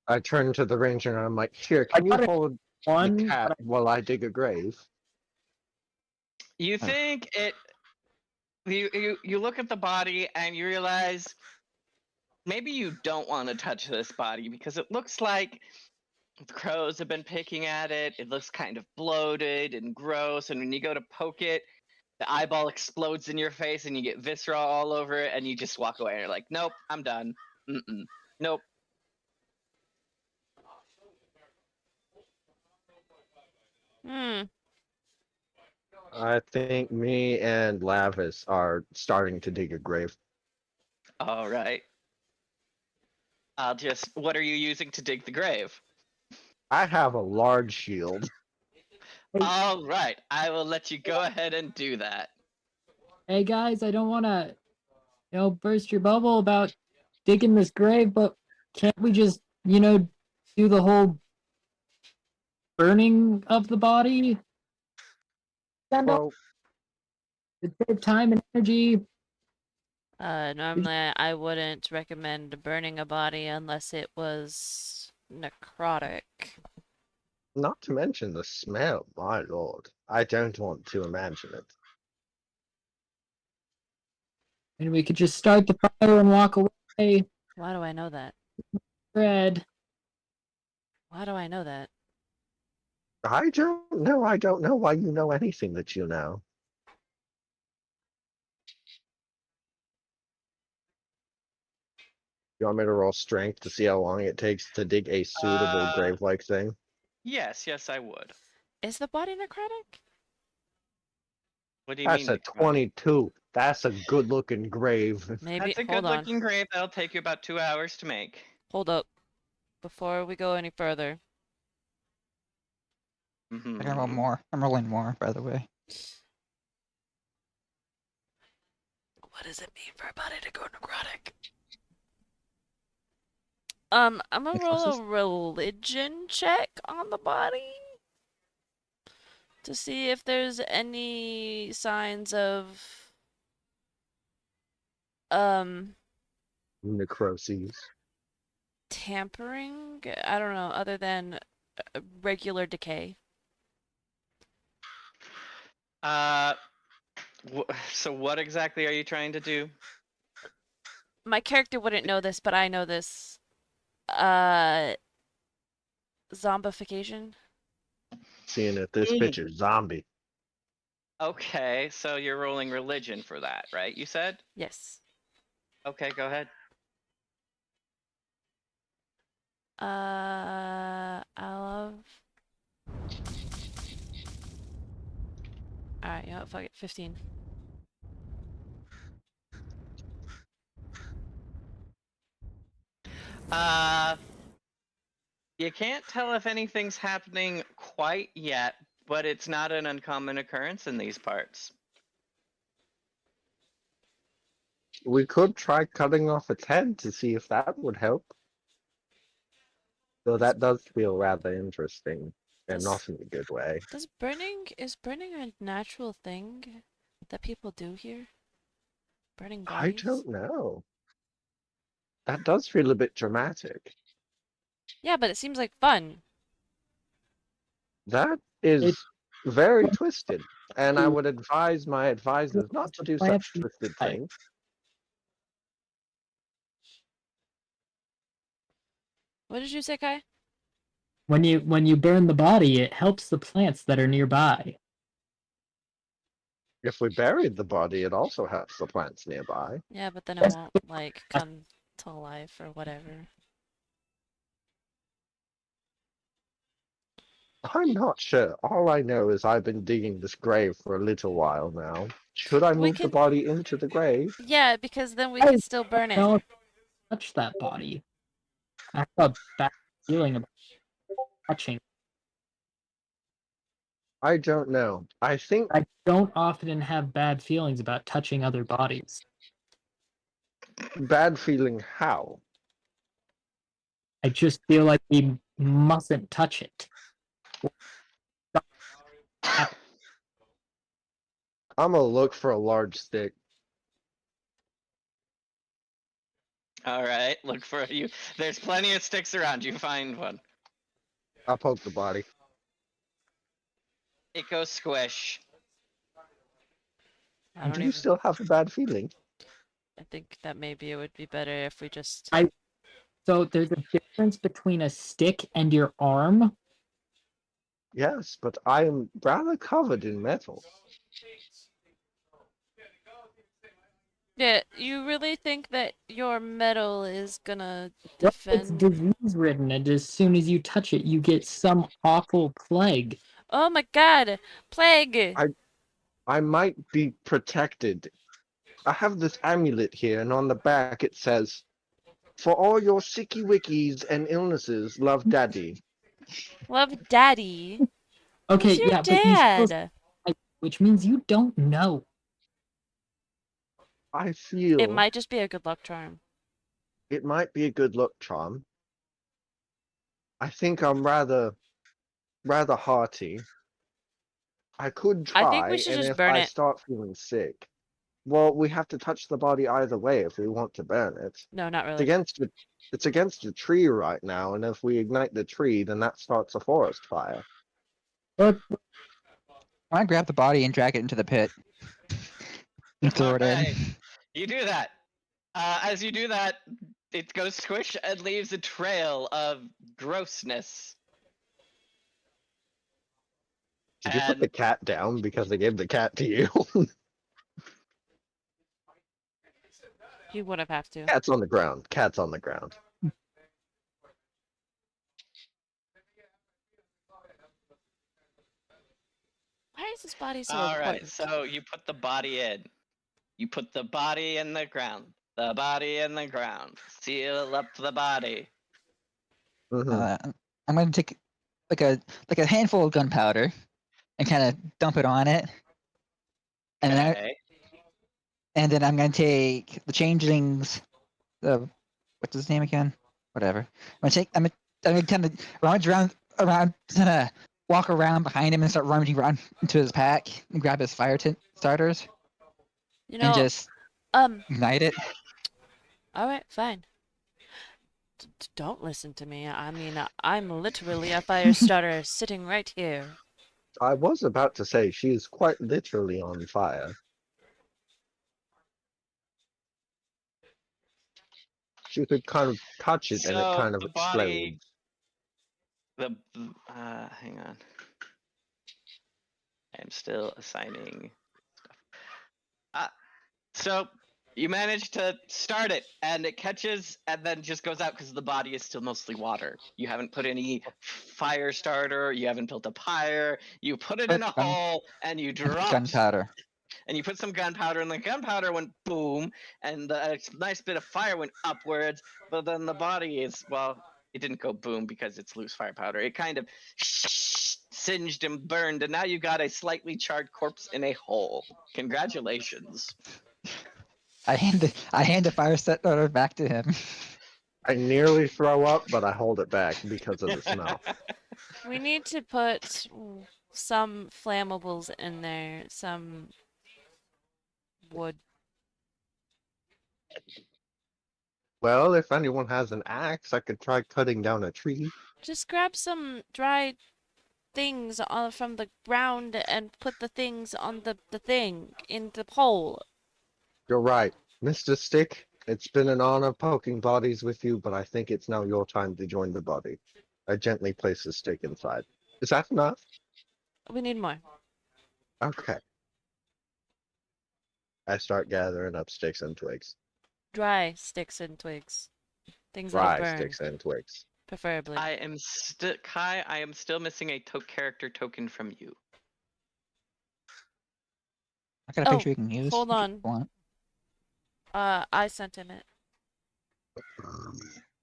I turned to the ranger and I'm like, "Here, I can you got it hold the one, cat but while I dig a grave?" You Ugh. think it? You look at the body and you realize maybe you don't want to touch this body because it looks like the crows have been picking at it. It looks kind of bloated and gross, and when you go to poke it, the eyeball explodes in your face and you get viscera all over it, and you just walk away and you're like, nope, I'm done. Mm-mm. Nope. Hmm. I think me and Lavis are starting to dig a grave. All right. I'll just. What are you using to dig the grave? I have a large shield. All right. I will let you go ahead and do that. hey guys, I don't want to, burst your bubble about digging this grave, but can't we just, do the whole burning of the body? Send off Well, to save time and energy. Normally I wouldn't recommend burning a body unless it was necrotic. not to mention the smell, my lord. I don't want to imagine it. And we could just start the fire and walk away. Why do I know that? Red. Why do I know that? I don't know why you know anything that you know. You want me to roll strength to see how long it takes to dig a suitable grave-like thing? Yes, I would. Is the body necrotic? What do you That's mean a necrotic? 22. That's a good-looking grave. Maybe. That's a Hold on. good-looking grave. That'll take you about 2 hours to make. Hold up. Before we go any further. I can roll Mm-hmm. more. I'm rolling more, by the way. What does it mean for a body to go necrotic? I'm gonna roll Necrosis? a religion check on the body to see if there's any signs of um Necroses. tampering. I don't know, other than regular decay. Uh, so what exactly are you trying to do? My character wouldn't know this, but I know this. Uh, zombification. Seeing if this bitch is zombie. Okay, so you're rolling religion for that, right? You said? Yes. Okay, go ahead. I love. Alright, you know what? Fuck it. 15. Uh, you can't tell if anything's happening quite yet, but it's not an uncommon occurrence in these parts. We could try cutting off its head to see if that would help. Though that does feel rather interesting, and Does not in a good way. is burning a natural thing that people do here? Burning I bodies? don't know. That does feel a bit dramatic. Yeah, but it seems like fun. That It is very twisted, and I would advise my advisors not to do plants such twisted die. things. What did you say, Kai? When you burn the body, it helps the plants that are nearby. If we buried the body, it also helps the plants nearby. Yeah, but then it Yes. won't, like, come to life or whatever. I'm not sure. All I know is I've been digging this grave for a little while now. Should I We move the can. body into the grave? Yeah, because then we I could still burn it. don't touch that body. I have a bad feeling about touching. I don't know. I think I don't often have bad feelings about touching other bodies. bad feeling how? I just feel like we mustn't touch it. I'm gonna look for a large stick. All right, look for you. There's plenty of sticks around. You find one. I'll poke the body. It goes squish. I don't Do you even. still have a bad feeling? I think that maybe it would be better if we just. So there's a difference between a stick and your arm. Yes, but I am rather covered in metal. Yeah, you really think that your metal is gonna What if it's defend? disease ridden, and as soon as you touch it, you get some awful plague? Oh my god! Plague! I might be protected. I have this amulet here, and on the back it says, "For all your sicky wickies and illnesses, love Daddy." Love daddy. Who's Okay, your yeah, but you still, dad? which means you don't know. I It feel might just be a good luck charm. it might be a good luck charm. I think I'm rather hearty. I could I think try, we should and just if burn I it. start feeling sick, well, we have to touch the body either way if we want to burn it. No, not It's really. against the, it's against a tree right now, and if we ignite the tree, then that starts a forest fire. But I want to grab the body and drag it into the pit and throw All it in. right, you do that. As you do that, it goes squish and leaves a trail of grossness. Did you put And the cat down because I gave the cat to you? He would have to. Cat's on the ground. Cat's on the ground. Why is this body so All right, important? so you put the body in. You put the body in the ground. The body in the ground. Seal up the body. Hmm. Uh, I'm gonna take like a handful of gunpowder and kind of dump it on it, and then Okay. and then I'm gonna take the changelings. The what's his name again? Whatever. I'm gonna kind of rummage around, kind of walk around behind him and start rummaging around into his pack and grab his starters You and know, just um, ignite it. all right, fine. Don't listen to me. I mean, I'm literally a fire starter sitting right here. I was about to say she is quite literally on fire. She could kind of touch it and it So kind of the body. explodes. Hang on. I'm still assigning. So you manage to start it, and it catches, and then just goes out because the body is still mostly water. You haven't put any fire starter. You haven't built a pyre. You put it in Put a gun, hole, and you dropped. gunpowder. And you put some gunpowder, and the gunpowder went boom, and a nice bit of fire went upwards. But then the body is, well, it didn't go boom because it's loose fire powder. It kind of singed and burned, and now you got a slightly charred corpse in a hole. Congratulations. I hand the fire starter back to him. I nearly throw up, but I hold it back because of the smell. We need to put some flammables in there, some wood. Well, if anyone has an axe, I could try cutting down a tree. Just grab some dry things from the ground and put the things on the thing in the pole. You're right, Mr. Stick. It's been an honor poking bodies with you, but I think it's now your time to join the body. I gently place the stick inside. Is that enough? We need more. Okay. I start gathering up sticks and twigs. Dry sticks and twigs. Things that'll Dry burn, sticks and twigs. preferably. I am still Kai. I am still missing a character token from you. I got a Oh, picture you can use hold if you on. want. I sent him it.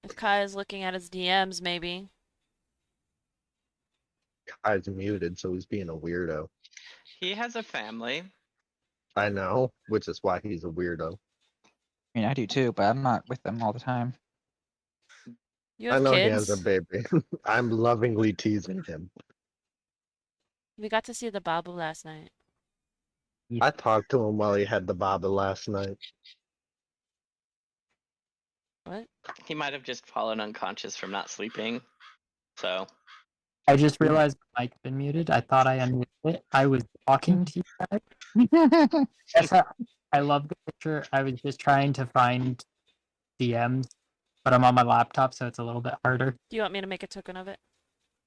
If Kai is looking at his DMs, maybe. Kai's muted, so he's being a weirdo. He has a family. I know, which is why he's a weirdo. I mean, I do too, but I'm not with them all the time. You I have know he has a kids? baby. I'm lovingly teasing him. We got to see the Babu last night. I talked to him while he had the baba last night. What? He might have just fallen unconscious from not sleeping. So I just realized my mic been muted. I thought I unmuted it. I was talking to you guys. Yes, I love the picture. I was just trying to find DMs, but I'm on my laptop, so it's a little bit harder. Do you want me to make a token of it?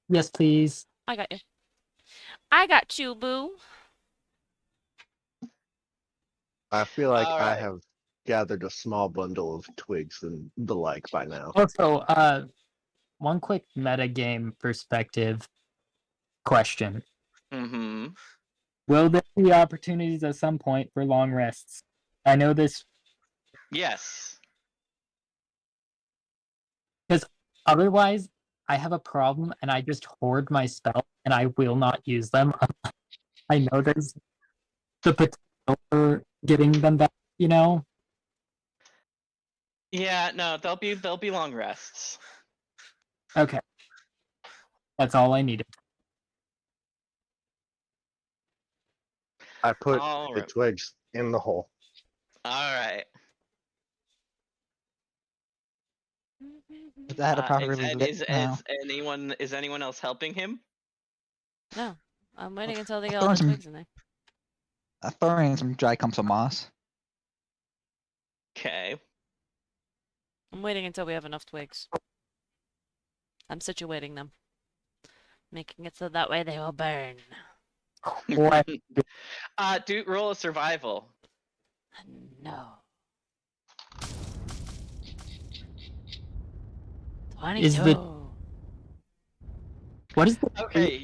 Yes, please. I got you. I got you, boo. I feel like all I right. have gathered a small bundle of twigs and the like by now. Also, one quick metagame perspective question. Mm-hmm. Will there be opportunities at some point for long rests? I know this Yes. because otherwise I have a problem and I just hoard my spells and I will not use them. I know there's the potential for getting them back, you know? Yeah. No. There'll be long rests. Okay. That's all I needed. I put All the right. twigs in the hole. All right. Is that a properly lit now? Is anyone else helping him? No, I'm waiting until they I'm get all throwing the some twigs in there. I'm throwing some dry clumps of moss. Okay. I'm waiting until we have enough twigs. I'm situating them. Making it so that way they will burn. What? Do roll a survival. No. Is the 22. what is the Okay,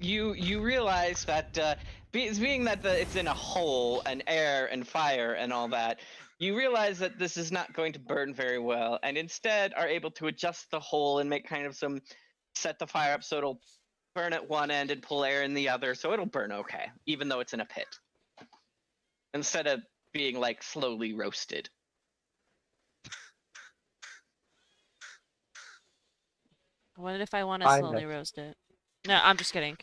you realize that being that it's in a hole and air and fire and all that, you realize that this is not going to burn very well, and instead are able to adjust the hole and make kind of some set the fire up so it'll burn at one end and pull air in the other, so it'll burn okay, even though it's in a pit, instead of being like slowly roasted. What if I want to I slowly have, roast it? No, I'm just kidding.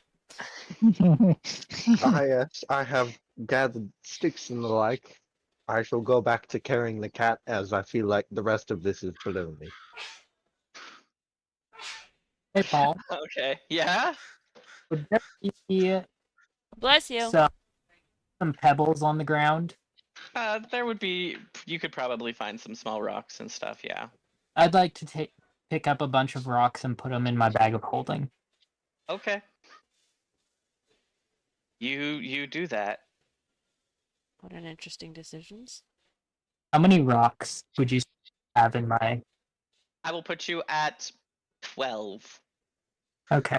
I have gathered sticks and the like. I shall go back to carrying the cat as I feel like the rest of this is below me. Hey Paul? Okay, yeah. Would there be Bless you. some pebbles on the ground? There would be. You could probably find some small rocks and stuff. Yeah. I'd like to pick up a bunch of rocks and put them in my bag of holding. Okay. You do that. What an interesting decisions. How many rocks would you have in my? I will put you at 12. Okay.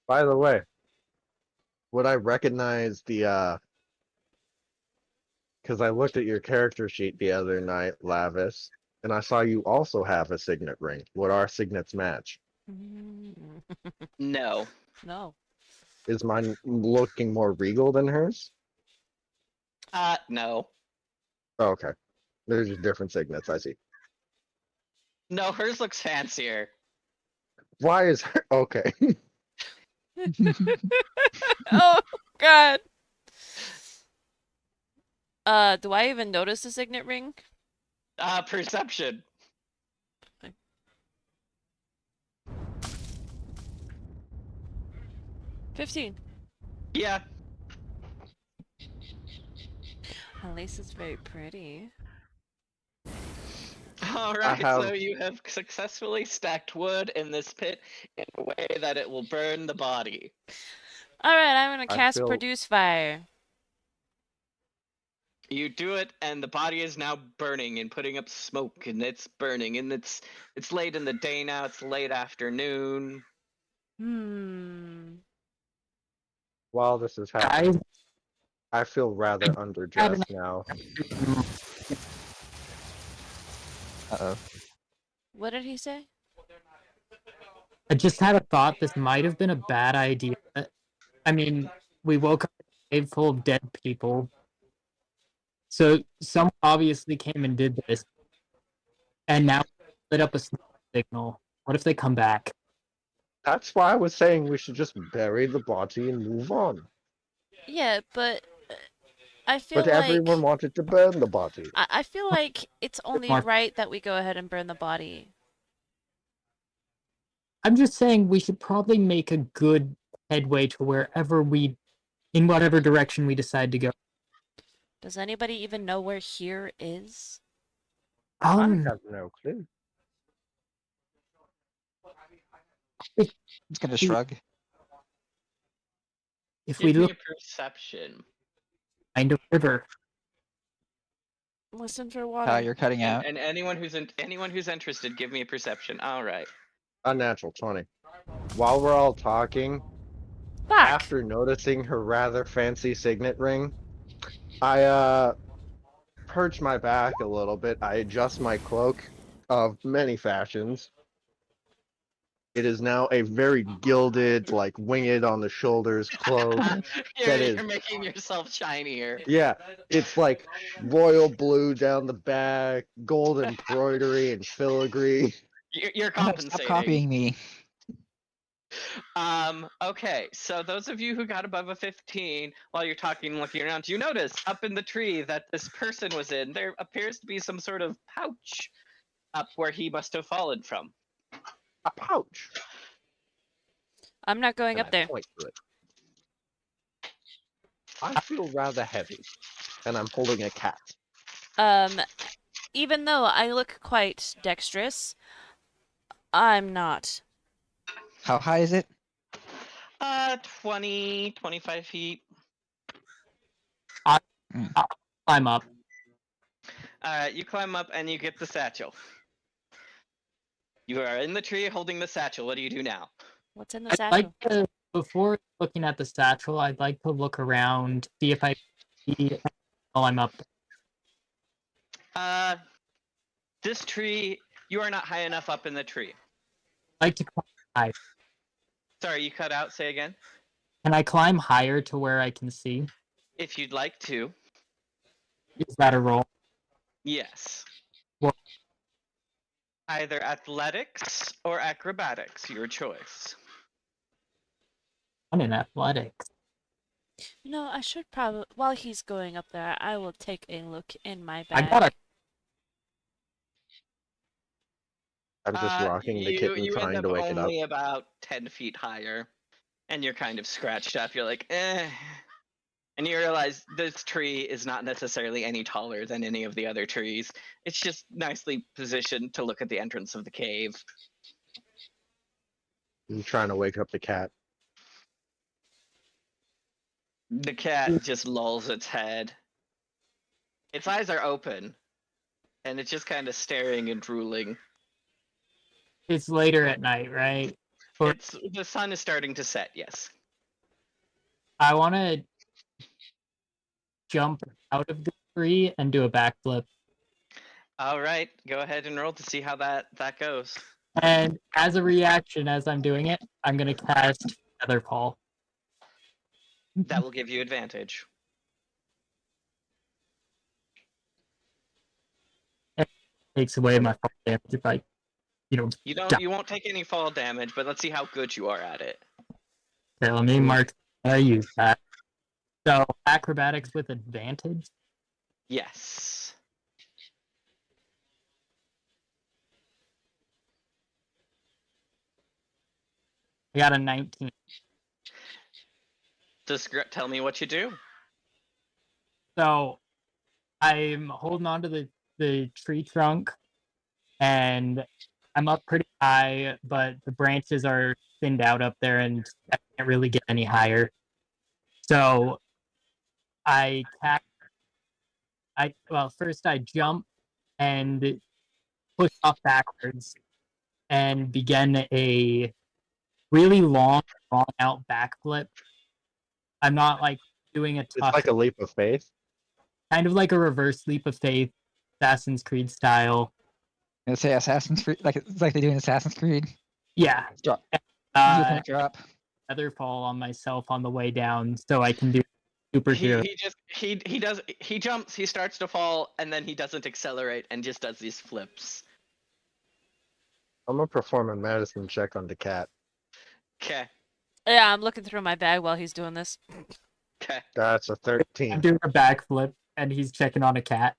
By the way, would I recognize the because I looked at your character sheet the other night, Lavis, and I saw you also have a signet ring. Would our signets match? Mm. No. No. Is mine looking more regal than hers? No. Oh, okay. There's just different signets, I see. No, hers looks fancier. Why is okay. Oh God. Do I even notice the signet ring? Perception. 15. Yeah. At least it's very pretty. All I right. have So you have successfully stacked wood in this pit in a way that it will burn the body. Alright, I'm gonna I cast feel Produce Fire. You do it, and the body is now burning and putting up smoke, and it's burning, and it's late in the day now. It's late afternoon. Hmm. while this is Guys, happening, I feel rather had an underdressed now. Uh-oh. What did he say? I just had a thought. This might have been a bad idea. I mean, we woke up in a cave full of dead people. So someone obviously came and did this, and now lit up a smoke signal. What if they come back? That's why I was saying we should just bury the body and move on. Yeah, but I But feel everyone like wanted to burn the body. I feel like it's only Mark, right that we go ahead and burn the body. I'm just saying we should probably make a good headway to in whatever direction we decide to go. Does anybody even know where here is? I Um, have no clue. if He's gonna we, shrug. if we Give me look a perception. behind a river, Listen for water. You're cutting out. And anyone who's interested, give me a perception. All right. Unnatural 20. While we're all talking, Fuck! after noticing her rather fancy signet ring, I perch my back a little bit. I adjust my cloak of many fashions. It is now a very gilded, like winged on the shoulders cloak that is, You're making yourself shinier. yeah, it's like royal blue down the back, gold embroidery and filigree. You're Oh, no, stop compensating. copying me. Okay, so those of you who got above a 15 while you're talking, looking around, you notice up in the tree that this person was in, there appears to be some sort of pouch up where he must have fallen from. A pouch. I'm not going And up I there. point to it. I feel rather heavy, and I'm holding a cat. Even though I look quite dexterous, I'm not. How high is it? 20, 25 feet. Climb up. You climb up and you get the satchel. You are in the tree holding the satchel. What do you do now? What's in the I'd like satchel? to, before looking at the satchel, I'd like to look around, see if I see while I'm up. This tree, you are not high enough up in the tree. I'd like to climb higher. Sorry, you cut out. Say again. Can I climb higher to where I can see? If you'd like to, Is that a roll? yes. Well- Either athletics or acrobatics, your choice. I'm in athletics. No, I should probably, while he's going up there, I will take a look in my I bag. got a I'm just rocking the kitten, You end trying up to wake it up. only about 10 feet higher, and you're kind of scratched up. You're like, eh. And you realize this tree is not necessarily any taller than any of the other trees. It's just nicely positioned to look at the entrance of the cave. I'm trying to wake up the cat. The cat just lolls its head. Its eyes are open, and it's just kind of staring and drooling. It's later at night, right? Or The sun is starting to set, yes. I want to jump out of the tree and do a backflip. All right, go ahead and roll to see how that goes. And as a reaction, as I'm doing it, I'm going to cast Feather Fall. That will give you advantage. Takes away my fall damage if I, You die. you won't take any fall damage, but let's see how good you are at it. Okay, let me mark. I use that. So acrobatics with advantage. Yes. I got a 19. Just tell me what you do. So I'm holding on to the tree trunk, and I'm up pretty high, but the branches are thinned out up there, and I can't really get any higher. So I cast. First I jump and push off backwards and begin a really long, drawn out backflip. I'm not like doing a It's tough, like a leap of faith. kind of like a reverse leap of faith, Assassin's Creed style. Gonna say Assassin's Creed, like it's like they do in Assassin's Creed. Yeah. Drop. Uh, Drop. Feather fall on myself on the way down, so I can do He superhero. he jumps, he starts to fall, and then he doesn't accelerate and just does these flips. I'm gonna perform a medicine check on the cat. Okay. Yeah, I'm looking through my bag while he's doing this. Okay. That's a I'm 13. doing a backflip, and he's checking on a cat.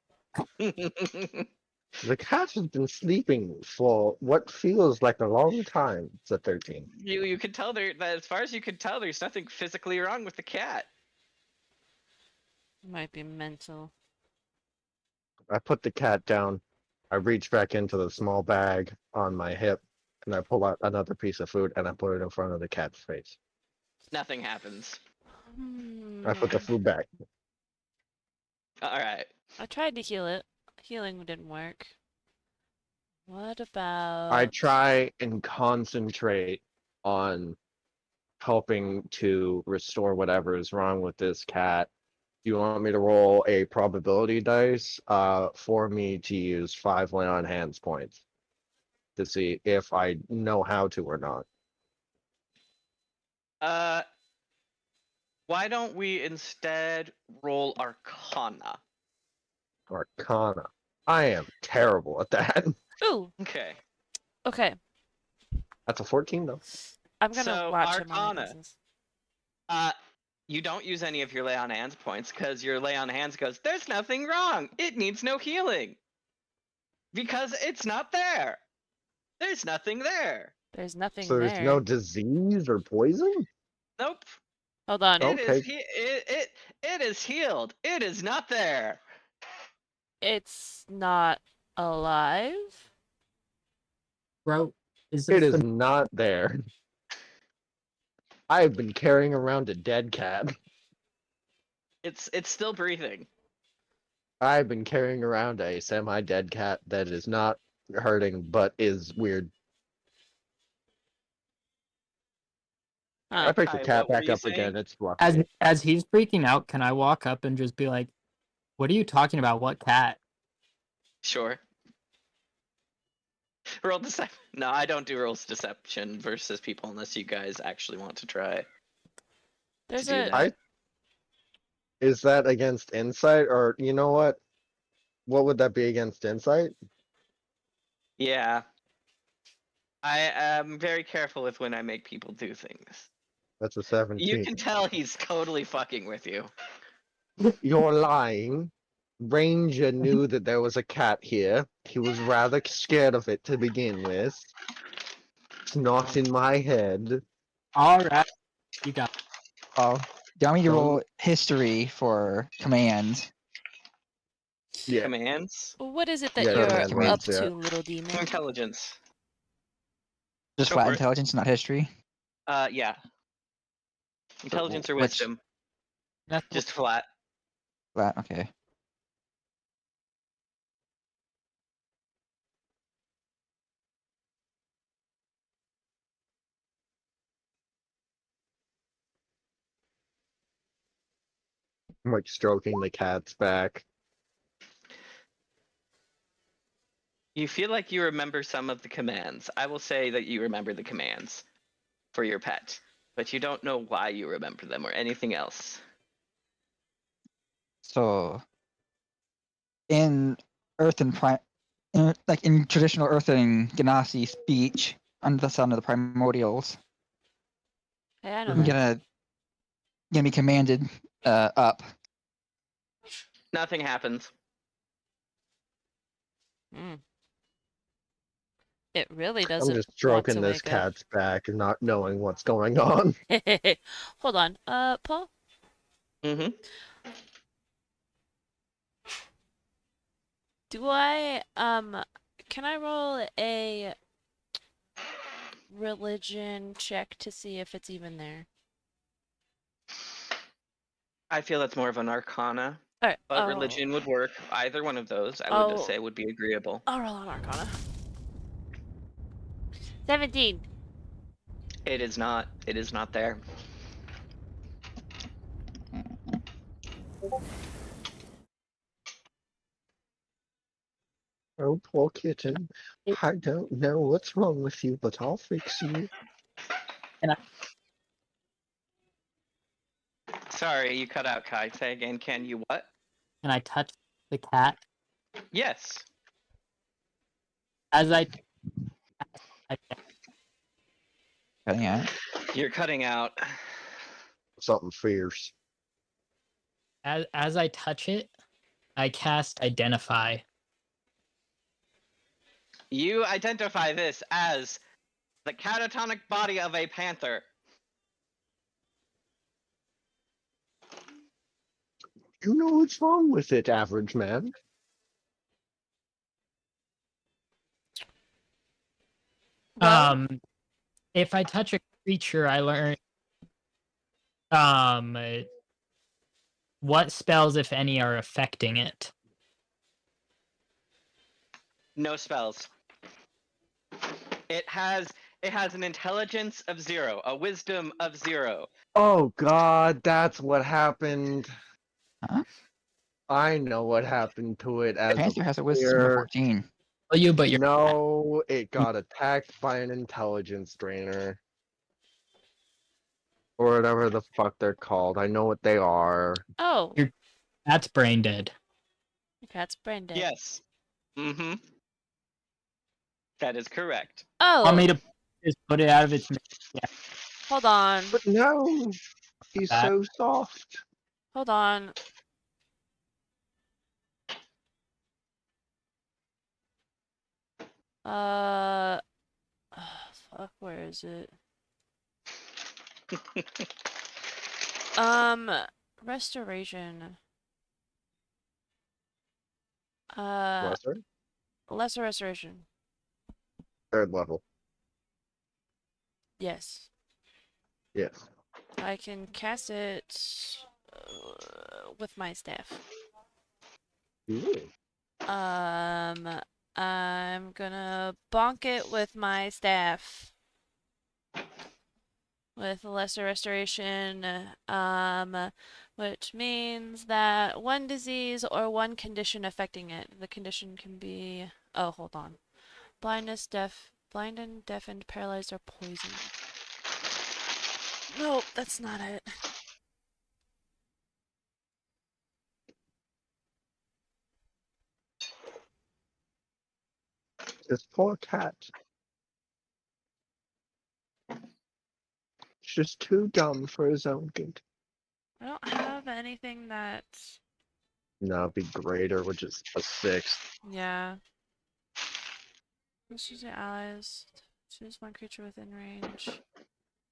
The cat has been sleeping for what feels like a long time. It's a 13. You can tell that as far as you can tell, there's nothing physically wrong with the cat. Might be mental. I put the cat down. I reach back into the small bag on my hip, and I pull out another piece of food and I put it in front of the cat's face. Nothing happens. I put the food back. All right. I tried to heal it. Healing didn't work. What about... I try and concentrate on helping to restore whatever is wrong with this cat. Do you want me to roll a probability dice for me to use 5 lay on hands points to see if I know how to or not? Why don't we instead roll Arcana? Arcana. I am terrible at that. Ooh, Okay. okay. That's a 14 though. I'm gonna So, watch him while he Arcana. does this. You don't use any of your lay on hands points because your lay on hands goes, there's nothing wrong. It needs no healing. Because it's not there. There's nothing there. There's nothing So there's there. no disease or poison? Nope. Hold on. Okay. It is healed. It is not there. It's not alive? Bro, is It this is the not there. I have been carrying around a dead cat. It's still breathing. I've been carrying around a semi-dead cat that is not hurting, but is weird. I Huh. picked the Kai, cat what were back you up again. saying? It's As fluffy. as he's freaking out, can I walk up and just be like, "What are you talking about? What cat?" Sure. Roll deception. No, I don't do rolls deception versus people unless you guys actually want to try to There's do a that. Is that against insight, or you know what? What would that be against insight? Yeah. I am very careful with when I make people do things. That's a You 17. can tell he's totally fucking with you. You're lying. Ranger knew that there was a cat here. He was rather scared of it to begin with. It's not in my head. All right, you got. Oh, do you want me to Don't. roll history for commands? Yeah. Commands? what is it that Yeah, Or you're command command, up words. Yeah. to, little demon? Intelligence. just Go flat for it. intelligence, not history. Yeah. So Intelligence or which wisdom. That's Just flat. flat? Okay. I'm like stroking the cat's back. You feel like you remember some of the commands. I will say that you remember the commands for your pet, but you don't know why you remember them or anything else. So in Earth and Prime, like in traditional Earth and Ganassi speech, under the sound of the primordials, Hey, I know I'm Mhm. that. gonna be commanded up. Nothing happens. Mm. It really I'm doesn't just want stroking to this wake up. cat's back and not knowing what's going on. Hold on. Paul, Mm-hmm. do I can I roll a religion check to see if it's even there? I feel that's more of an arcana, All right. but religion would work. Either one of those, I would Oh, say, would be agreeable. I'll roll an arcana. 17. It is not. It is not there. Oh, poor kitten. I don't know what's wrong with you, but I'll fix you. Sorry, you cut out, Kai. Say again. Can you what? Can I touch the cat Yes. as I Cutting out. You're cutting out. Something fierce. as I touch it? I cast identify. You identify this as the catatonic body of a panther. You know what's wrong with it, average man? Well, If I touch a creature, I learn um what spells, if any, are affecting it. No spells. It has an intelligence of 0, a wisdom of 0. Oh God, that's what happened. Huh? I know what happened to it as a Panther has a wisdom of player. 14. Well, but you're No, it got attacked by an intelligence drainer. Or whatever the fuck they're called. I know what they are. oh, you're that's brain dead. the cat's brain dead. Yes. Mm-hmm. That is correct. Want Oh, me to just put it out of its yeah, hold on. But no, he's back? so soft. Hold on. Uh, fuck, where is it? Um, restoration. Uh, Lesser? lesser restoration. Third level. Yes. Yes. I can cast it with my staff. Ooh. I'm gonna bonk it with my staff. With lesser restoration, which means that one disease or one condition affecting it. The condition can be, oh, hold on. Blindness, blind and deafened, paralyzed, or poisoned. Nope, that's not it. This poor cat. It's just too dumb for his own good. I don't have anything that, No, it'd be greater, which is a 6. yeah. Let's use your allies. Choose one creature within range.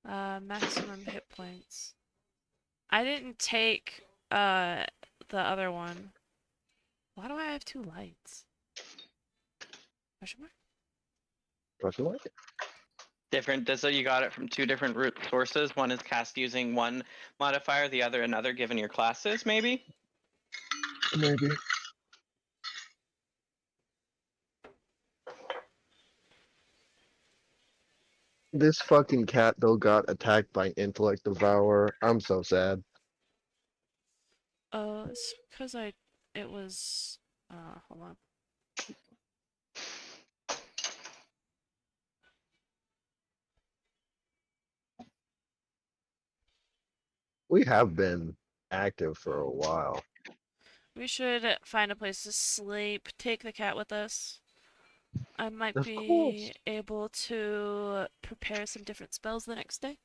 Maximum hit points. I didn't take the other one. Why do I have 2 lights? Question mark? Question mark? Different. So you got it from 2 different root sources. One is cast using one modifier, the other another, given your classes, maybe. Maybe. This fucking cat though got attacked by Intellect Devourer. I'm so sad. It's because it was, hold on. We have been active for a while. We should find a place to sleep, take the cat with us. I might Of course. be able to prepare some different spells the next day.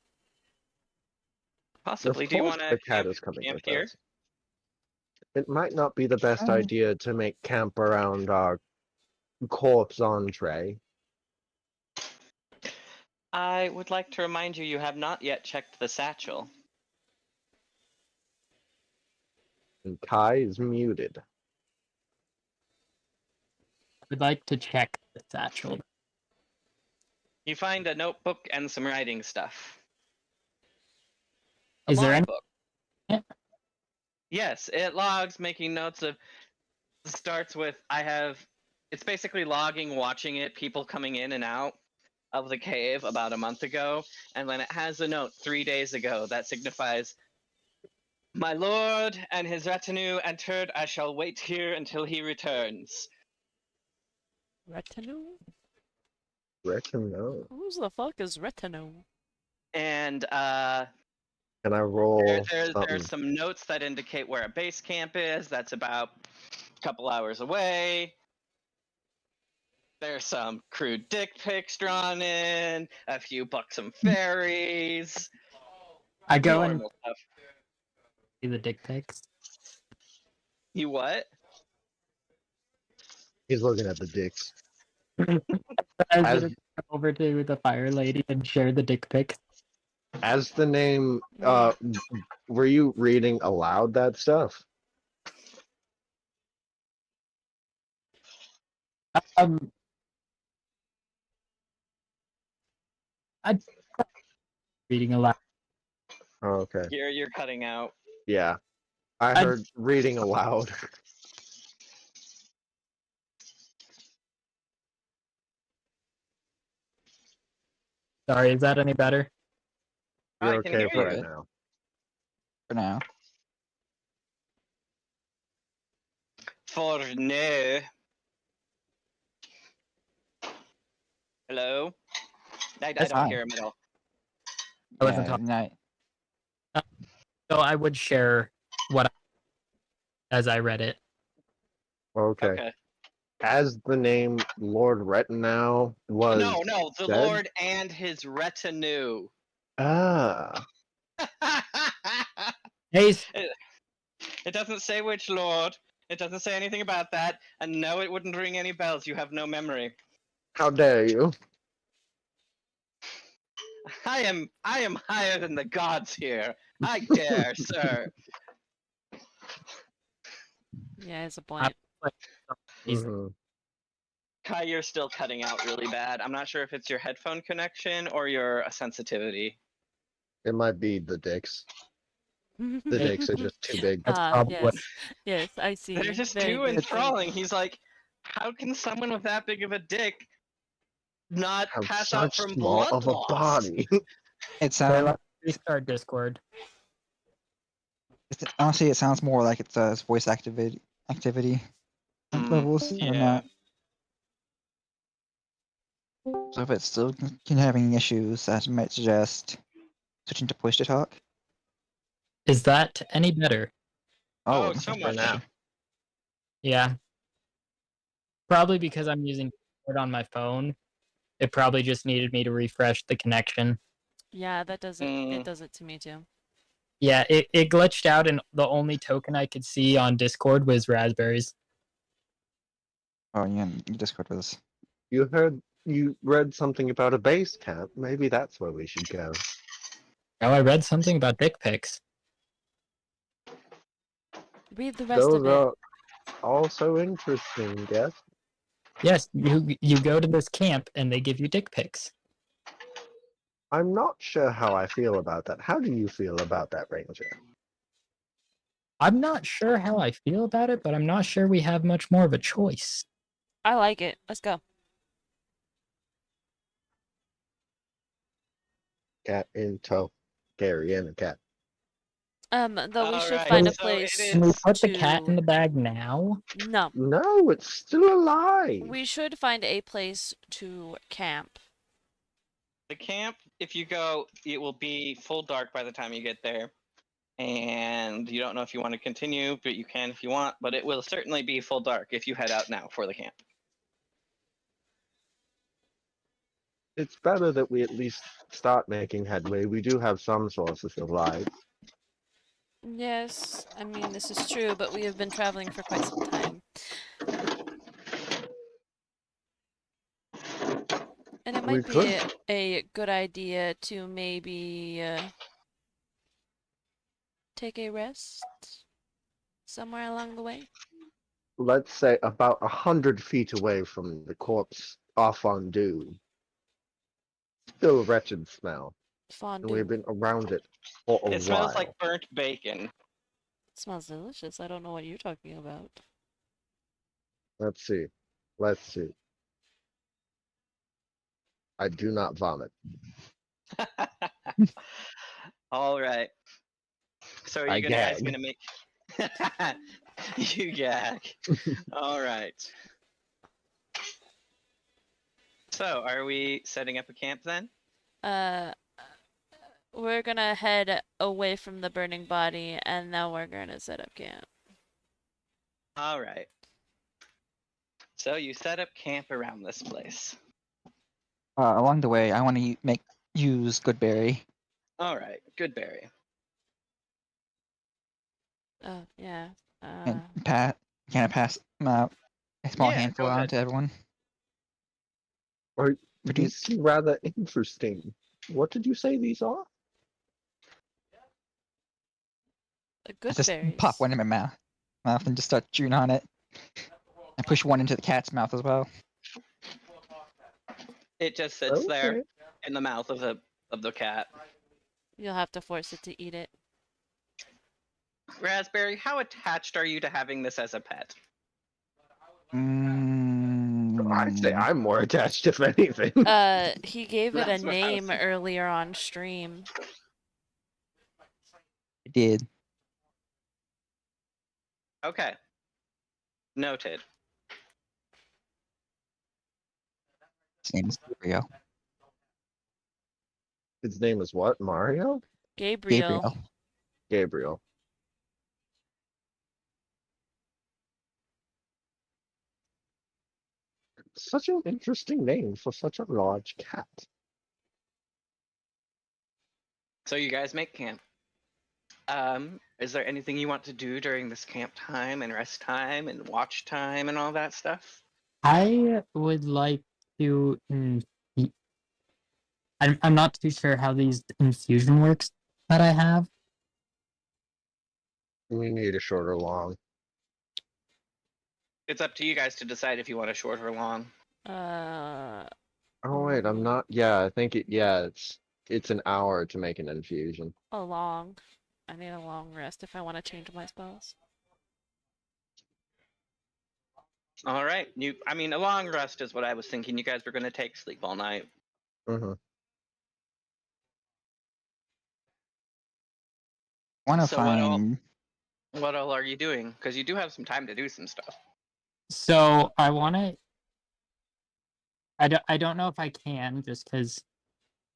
Of Possibly. Do you course want to the cat is coming camp with here? us. It might not be the best Um, idea to make camp around our corpse entree. I would like to remind you, you have not yet checked the satchel. And Kai is muted. I would like to check the satchel. You find a notebook and some writing stuff. A Is there any? logbook. Yes, it logs, making notes of. Starts with I have. It's basically logging, watching it, people coming in and out of the cave about a month ago, and then it has a note 3 days ago that signifies. My lord and his retinue entered. I shall wait here until he returns. Retinue? Reckon no. Who's the fuck is retinue? And Can I roll there's something? some notes that indicate where a base camp is. That's about a couple hours away. There's some crude dick pics drawn in, a few buxom fairies, I go and normal stuff. see the dick pics. You what? He's looking at the dicks. I was As gonna go over to the fire lady and share the dick pics. as the name Yeah. were you reading aloud that stuff? Um, I reading aloud. Oh, okay. You're cutting out. Yeah. I I- heard reading aloud. Sorry, is that any better? You're I can okay hear for you. right Good. now. For now. For no. Hello? I That's don't fine. hear him at all. I wasn't Yeah, talking. night. So I would share as I read it. Okay. Okay. As the name Lord Retinau was No, the said. Lord and his retinue. Ah. Hey, It doesn't say which Lord. It doesn't say anything about that. And no, it wouldn't ring any bells. You have no memory. How dare you? I am higher than the gods here. I dare, sir. Yeah, it's a I'm point. like, he's Mhm. Kai, you're still cutting out really bad. I'm not sure if it's your headphone connection or your sensitivity. It might be the dicks. The dicks are just too big. That's probably what. Yes. Yes, I see. They're just Very too good. Very enthralling. good. He's like, how can someone with that big of a dick not Have pass out such from small blood of a loss? body. It's Okay, let's restart Discord. honestly, it sounds more like it's voice activity levels. I don't Yeah. know. So if it's still having issues, that might suggest switching to push to talk. Is that any better? Oh, That's so much For much. now. Yeah. Probably because I'm using Discord on my phone. It probably just needed me to refresh the connection. Yeah, that does it. It Mm, does it to me too. Yeah, it glitched out, and the only token I could see on Discord was raspberries. Oh, yeah, your Discord was. You read something about a base camp. Maybe that's where we should go. Now I read something about dick pics. Read the rest Those of it. are also interesting, yes. Yes, you go to this camp and they give you dick pics. I'm not sure how I feel about that. How do you feel about that, Ranger? I'm not sure how I feel about it, but I'm not sure we have much more of a choice. I like it. Let's go. Cat in tow. Gary and a cat. Though we all should right, find a so it place Can we is. put the cat in to. the bag now? No, No, it's still alive. we should find a place to camp. The camp, if you go, it will be full dark by the time you get there. And you don't know if you want to continue, but you can if you want. But it will certainly be full dark if you head out now for the camp. It's better that we at least start making headway. We do have some sources of light. Yes, I mean, this is true, but we have been traveling for quite some time. And it We might be could a good idea to maybe take a rest somewhere along the way. let's say about 100 feet away from the corpse off on Dew. Still a wretched smell. And we've Fondue. been around it for a It smells like while. burnt bacon. It smells delicious. I don't know what you're talking about. Let's see. Let's see. I do not vomit. All right. So are I you guys gag. gonna make? You gag. All right. So are we setting up a camp then? Uh, we're gonna head away from the burning body, and now we're gonna set up camp. All right. So you set up camp around this place. Along the way, I want to use Goodberry. All right. Goodberry. Oh, yeah. And can I pass a small Yeah, handful go around ahead. to everyone? Or Produce. these seem rather interesting. What did you say these are? I Good just pop berries. one in my mouth and just start chewing on it. I push one into the cat's mouth as well. It just sits there Okay. in the mouth of the cat. You'll have to force it to eat it. Raspberry, how attached are you to having this as a pet? I'd say Mm, I'm more attached, if anything. He gave it a That's what I was name thinking. earlier on stream. I did. Okay. Noted. His name is Gabriel. His name is what? Mario? Gabriel. Gabriel. Gabriel. Such an interesting name for such a large cat. So you guys make camp. Is there anything you want to do during this camp time and rest time and watch time and all that stuff? I would like to. I'm not too sure how these infusion works that I have. We need a short or long. It's up to you guys to decide if you want a short or long. Uh, Oh wait, I'm not. Yeah, I think it. Yeah, it's an hour to make an infusion. along. I need a long rest if I want to change my spells. All right. I mean, a long rest is what I was thinking. You guys were going to take sleep all night. Mm-hmm. Want to So what all? find. What all are you doing? Because you do have some time to do some stuff. So I want to. I don't know if I can just because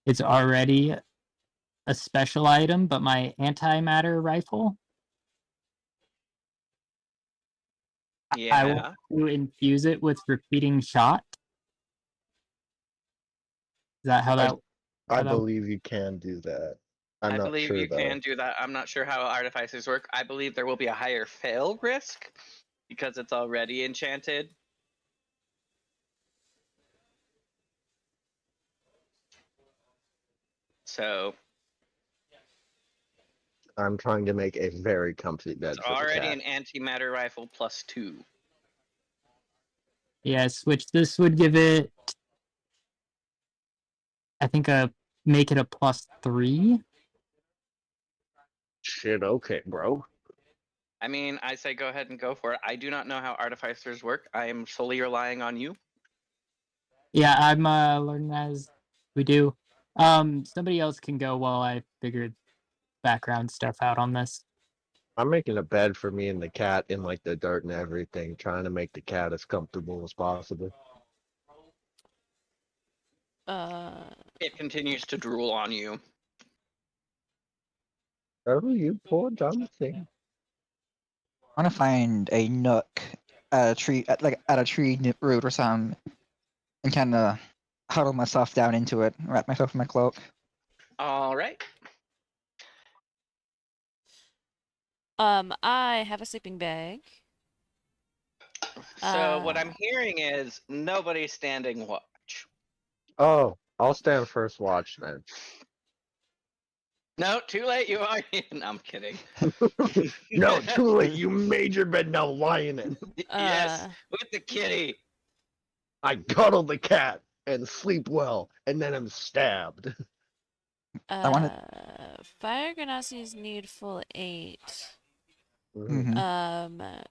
it's already a special item, but my antimatter rifle, I want Yeah, to infuse it with repeating shot. Is that how I that? I How that? believe you can do that. I'm I not believe sure you though. can do that. I'm not sure how artificers work. I believe there will be a higher fail risk because it's already enchanted. So I'm trying to make a very comfy it's bed for the already cat. an antimatter rifle +2. Yes, which this would give it. I think make it a +3. Shit, okay, bro. I mean, I say go ahead and go for it. I do not know how artificers work. I am solely relying on you. Yeah, I'm learning as we do. Somebody else can go while I figure background stuff out on this. I'm making a bed for me and the cat in like the dirt and everything, trying to make the cat as comfortable as possible. Uh, It continues to drool on you. Oh, you poor dumb thing. Want to find a nook at a tree, at a tree root or something, and kind of huddle myself down into it, wrap myself in my cloak. All right. I have a sleeping bag. So what I'm hearing is nobody's standing watch. Oh, I'll stand first watch then. No, too late. You are. No, I'm kidding. No, too late. You made your bed, now lie in it. Yes, with the kitty. I cuddle the cat and sleep well, and then I'm stabbed. I want to. Fire Ganassi's need full 8. Mhm. Mm-hmm.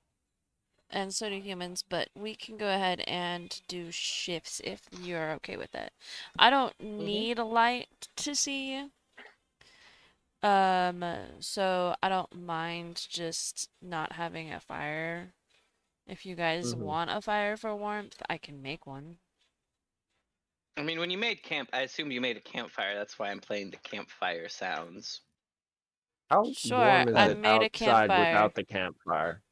And so do humans, but we can go ahead and do shifts if you're okay with it. I don't need a light to see. So I don't mind just not having a fire. If you guys Mhm. want a fire for warmth, I can make one. I mean, when you made camp, I assumed you made a campfire. That's why I'm playing the campfire sounds. How Sure, warm is I it made a outside campfire. without the campfire?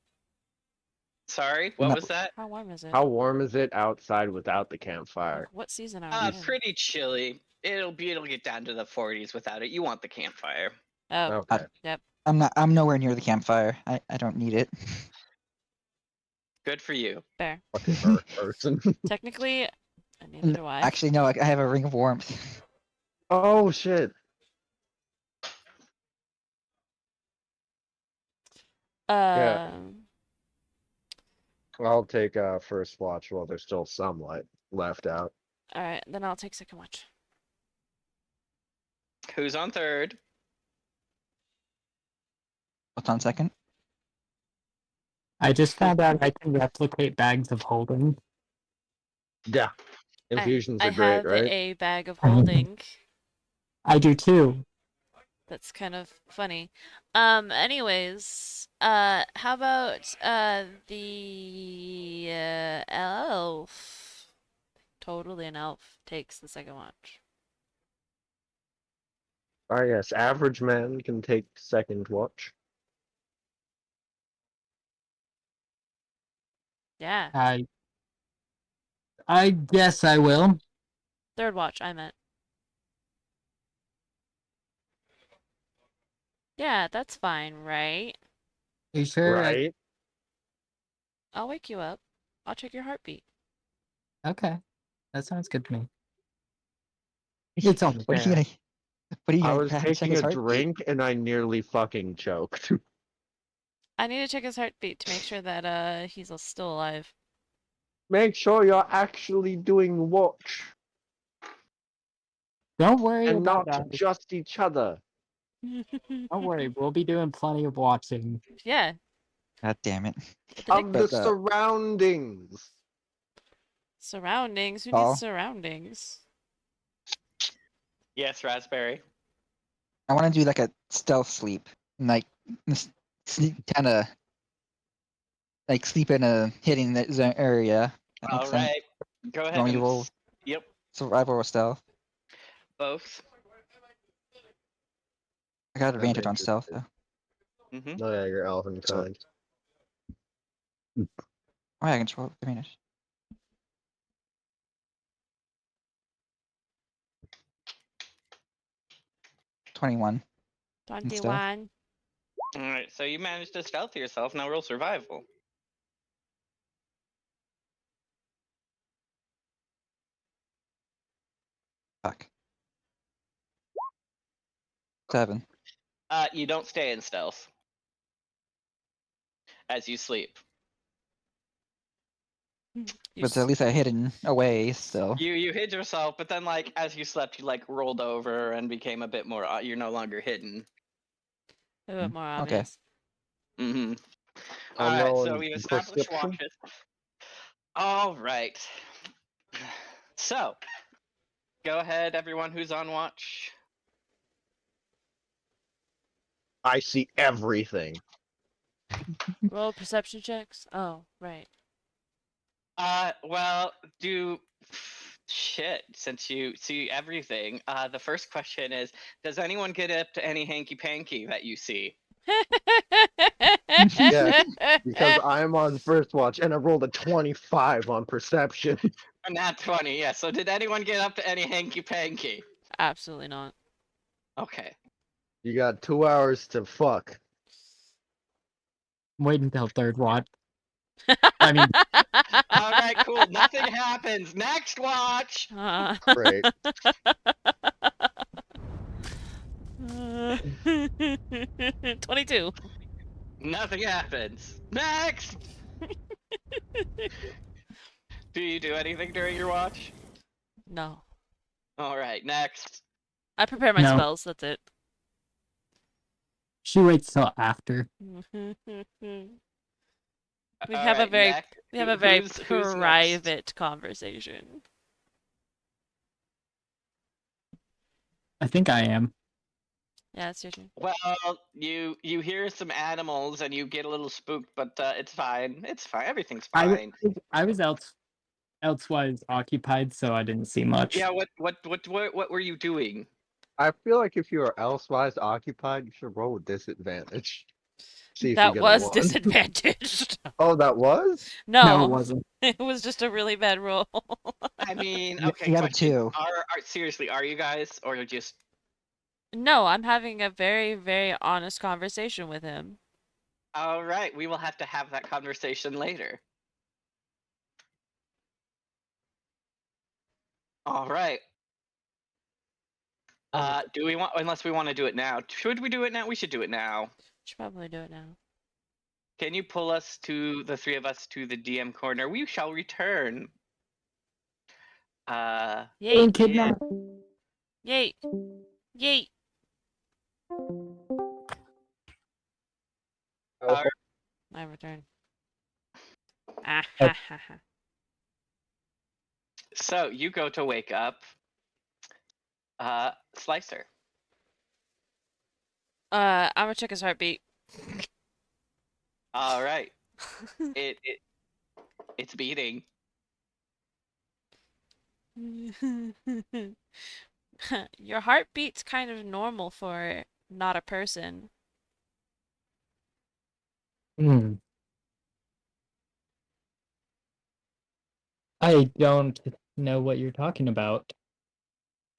Sorry, what No, was that? How warm is it? How warm is it outside without the Like, campfire? what season are we in? Pretty chilly. It'll get down to the 40s without it. You want the campfire. Oh, Okay. yep, I'm nowhere near the campfire. I don't need it. Good for you. fair. Fucking earth person. Technically, neither do I. Actually, no. I have a ring of warmth. Oh shit. Yeah, Um, I'll take first watch while there's still some light left out. alright, then I'll take second watch. Who's on third? What's on second? I just found out I can replicate bags of holding. Yeah. I Infusions I are great, have right? a bag of holding. I do too. That's kind of funny. Anyways, how about the elf? Totally an elf takes the second watch. Ah, yes. Average man can take second watch. Yeah, I guess I will. third watch, I meant. Yeah, that's fine, right? Are you sure? Right? I'll wake you up. I'll check your heartbeat. Okay, that sounds good to me. It's only What are you fair. gonna? What are you I gonna was check taking his a heartbeat? drink and I nearly fucking choked. I need to check his heartbeat to make sure that he's still alive. Make sure you're actually doing watch Don't worry and about not that. just each other. Don't worry, we'll be doing plenty of watching. Yeah, God damn it. get the dick Of the But pics. surroundings. Surroundings? Who needs Paul, surroundings? Yes, Raspberry. I want to do like a stealth sleep, and, like sleep kind of like sleep in a hidden area. That All makes sense. right. Go You ahead want me to and. roll Yep, survival or stealth? both. I got I'm advantage on stealth interested. though. Mm-hmm. Oh yeah, you're elven So- kind. Oh yeah, I can just roll advantage. $21 in stealth. 21. All right, so you managed to stealth yourself. Now roll survival. Fuck. 7. You don't stay in stealth as you sleep. You But at least I hidden away still. You hid yourself, but then like as you slept, you like rolled over and became a bit more. You're no longer hidden. a bit more Okay. obvious. Mm-hmm. All I'm right, so rolling we've established perception. watches. All right. So, go ahead, everyone who's on watch. I see everything. Roll perception checks. Oh, right. Well, do shit since you see everything. The first question is, does anyone get up to any hanky panky that you see? Yes, because I'm on first watch and I rolled a 25 on perception. Not 20, yeah. So did anyone get up to any hanky panky? Absolutely not. Okay. You got 2 hours to fuck. Wait until third watch. I mean, All right, cool. Nothing happens. Next watch. Great. 22. Nothing happens. Next. Do you do anything during your watch? No. All right, next. I prepare my No. spells, that's it. she waits till after. We All have a right, very next. we have a very Who's next? private conversation. I think I am. Yeah, it's your turn. Well, you hear some animals and you get a little spooked, but it's fine. It's fine. Everything's fine. I was elsewise occupied, so I didn't see much. Yeah. What were you doing? I feel like if you are elsewise occupied, you should roll with disadvantage. See if you That get a was 1. disadvantaged. Oh, that was? No, it No, wasn't. it was just a really bad roll. I mean, You- okay. you got a Question: 2. Seriously, are you guys or just? No, I'm having a very, very honest conversation with him. All right, we will have to have that conversation later. All right. Do we want? Unless we want to do it now. Should we do it now? We should do it now. Should probably do it now. Can you pull us to the three of us to the DM corner? We shall return. Yeet, Being kidnapped. yeet, yeet. All right. I return. Ah ha ha ha. So you go to wake up. Slicer. I'm gonna check his heartbeat. All right. It's beating. Your heartbeat's kind of normal for not a person. Hmm. I don't know what you're talking about.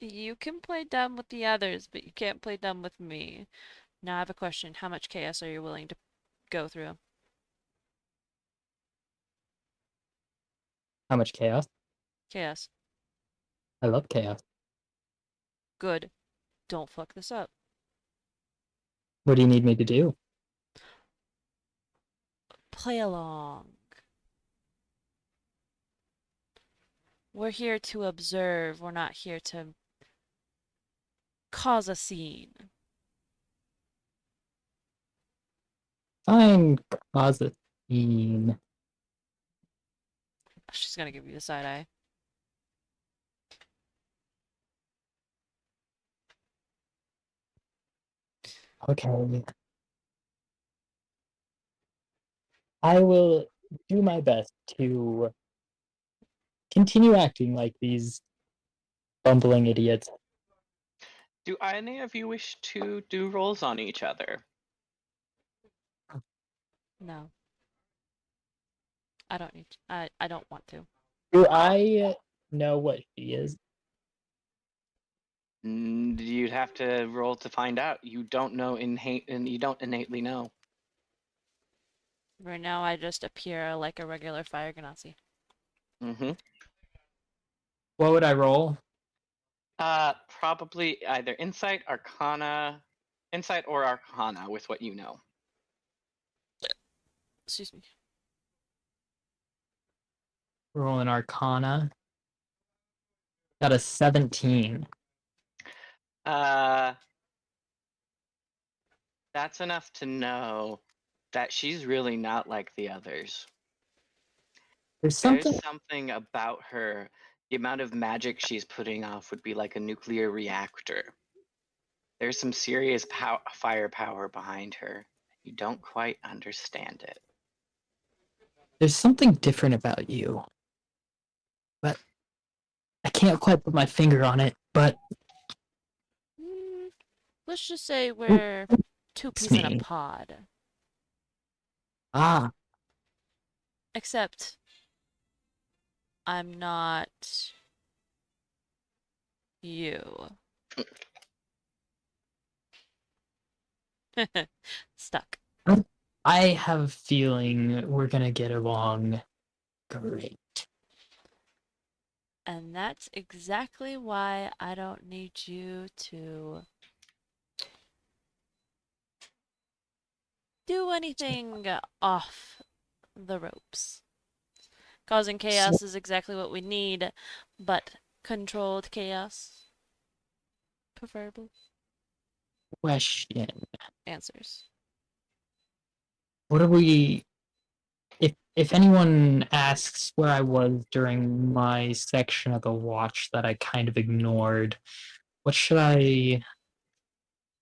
You can play dumb with the others, but you can't play dumb with me. Now I have a question. How much chaos are you willing to go through? How much chaos? Chaos. I love chaos. Good. Don't fuck this up. What do you need me to do? Play along. We're here to observe. We're not here to cause a scene. Find cause a scene. She's gonna give you the side eye. Okay. I will do my best to continue acting like these bumbling idiots. Do any of you wish to do rolls on each other? No, I don't need. I don't want to. Do I know what she is? You'd have to roll to find out. You don't know and you don't innately know. Right now, I just appear like a regular fire ganassi. Mm-hmm. What would I roll? Probably either insight or arcana with what you know. Excuse me. Roll an Arcana. Got a 17. Uh, that's enough to know that she's really not like the others. There's There's something. something about her. The amount of magic she's putting off would be like a nuclear reactor. There's some serious firepower behind her. You don't quite understand it. There's something different about you, but I can't quite put my finger on it. But Mm, let's just say ooh, we're two it's peas in a me. pod. Ah, Except I'm not you. Stuck. I have a feeling we're gonna get along great. And that's exactly why I don't need you to do anything off the ropes. Causing So, chaos is exactly what we need, but controlled chaos, preferably. question: Answers. what are we? If anyone asks where I was during my section of the watch that I kind of ignored, what should I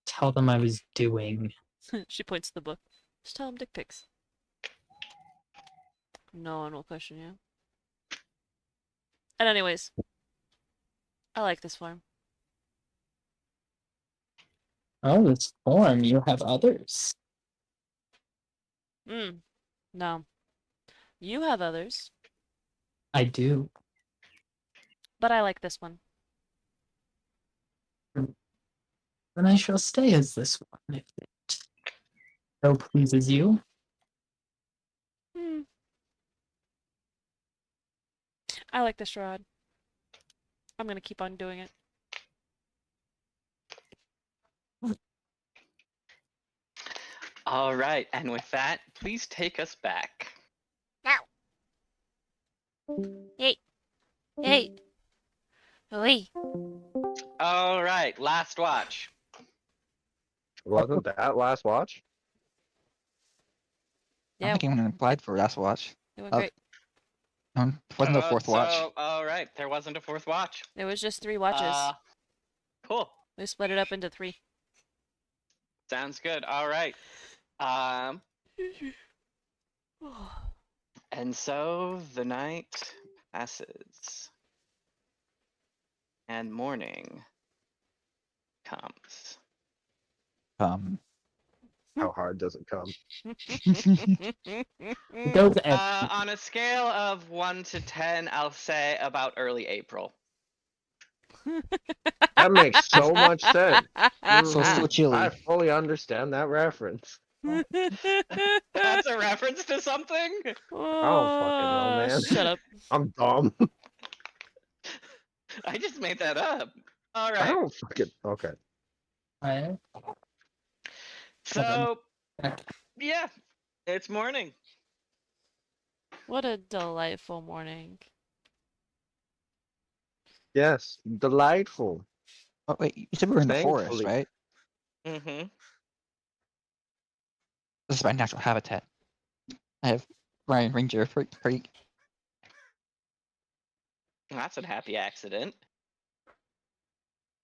tell them I was doing? She points to the book. Just tell him dick pics. No one will question you. And anyways, I like this form. Oh, this form, you have others. No. You have others, I do. but I like this one. Then I shall stay as this one, if it so pleases you. Hmm. I like this rod. I'm gonna keep on doing it. All right, and with that, please take us back. Now. Hey. Hey. Oi. All right, last watch. Wasn't that last watch? I don't Yeah, think anyone applied for last watch. it went Oh, great. no, wasn't the fourth watch. All right, there wasn't a fourth watch. It was just 3 watches. Cool. We split it up into 3. Sounds good. All right. And so the night passes, and morning comes. How hard does it come? It goes On a scale of 1 to 10, I'll say about early April. That makes so much sense. So Mhm. still chilly. I fully understand that reference. That's a reference to something? I don't fucking know, man. Shut up. I'm dumb. I just made that up. All I right. don't fucking okay. I So, yeah, it's morning. What a delightful morning. Yes, delightful. Oh, wait, you said we were in the forest, Thankfully, right? Mm-hmm. This is my natural habitat. I have Ryan Ranger freak. That's a happy accident.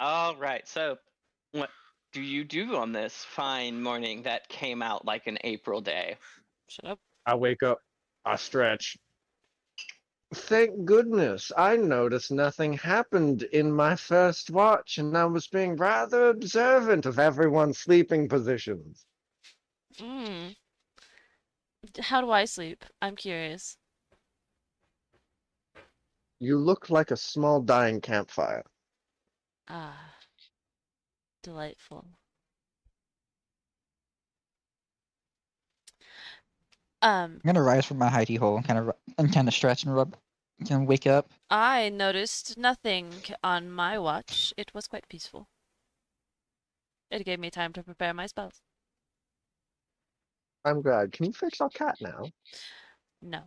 All right, so what do you do on this fine morning that came out like an April day? Shut up. I wake up, I stretch. Thank goodness, I noticed nothing happened in my first watch, and I was being rather observant of everyone's sleeping positions. Mm. How do I sleep? I'm curious. You look like a small dying campfire. Ah, delightful. Um, I'm gonna rise from my hidey hole and kind of stretch and rub, and wake up. I noticed nothing on my watch. It was quite peaceful. It gave me time to prepare my spells. I'm glad. Can you fix our cat now? No.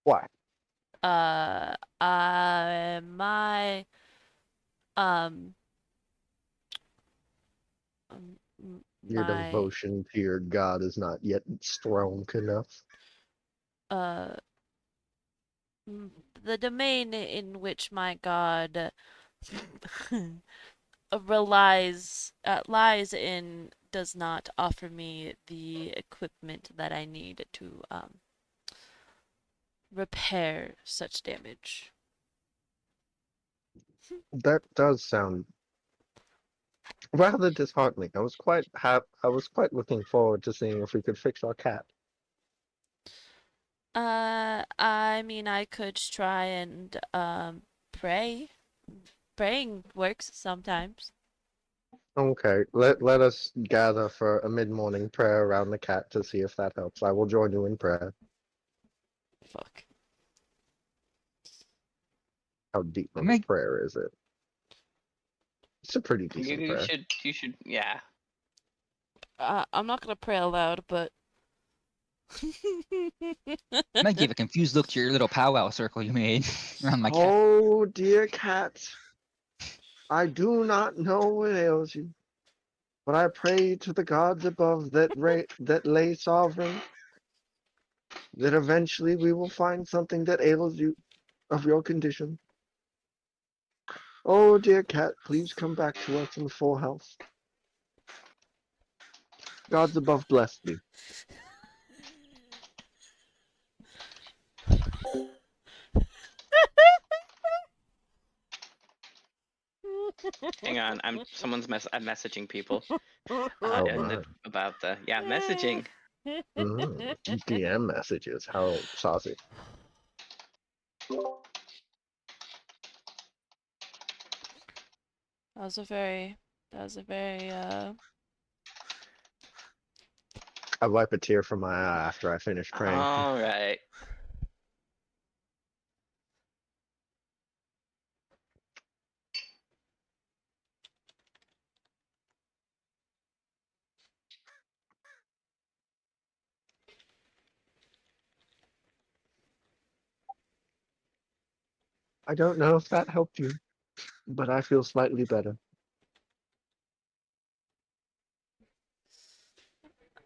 Why? My um, Your my devotion to your god is not yet strong enough. uh, the domain in which my god lies in does not offer me the equipment that I need to repair such damage. That does sound rather disheartening. I was quite looking forward to seeing if we could fix our cat. I mean, I could try and pray. Praying works sometimes. Okay, let us gather for a mid-morning prayer around the cat to see if that helps. I will join you in prayer. Fuck. How deep I of a make prayer is it? It's a pretty You, decent you prayer. should you should yeah. I'm not gonna pray aloud, but I might give a confused look to your little powwow circle you made around my cat. Oh, dear cat, I do not know what ails you, but I pray to the gods above that lay sovereign, that eventually we will find something that ails you of your condition. Oh, dear cat, please come back to us in full health. Gods above bless thee. Hang on, I'm messaging people Oh in my. the about the messaging. DM messages. How saucy. that was a very I wipe a tear from my eye after I finish praying. All right. I don't know if that helped you, but I feel slightly better.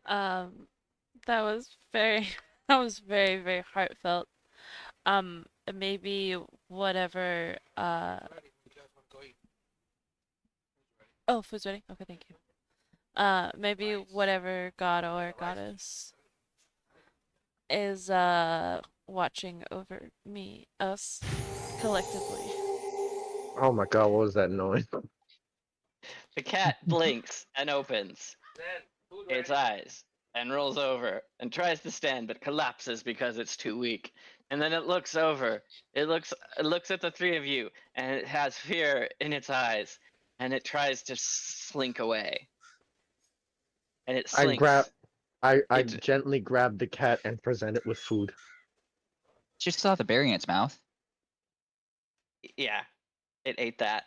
um that was very that was very very heartfelt. Maybe whatever You guys want to go eat? oh, food's ready. Okay, thank you. Maybe whatever god or goddess is watching over us collectively. Oh my god, what was that noise? The cat blinks and opens Then food its ready. eyes and rolls over and tries to stand but collapses because it's too weak. And then it looks over. It looks at the three of you and it has fear in its eyes and it tries to slink away. And it I grab slinks. I It gently grab the cat and present it with food. She still have the berry in its mouth. yeah, it ate that.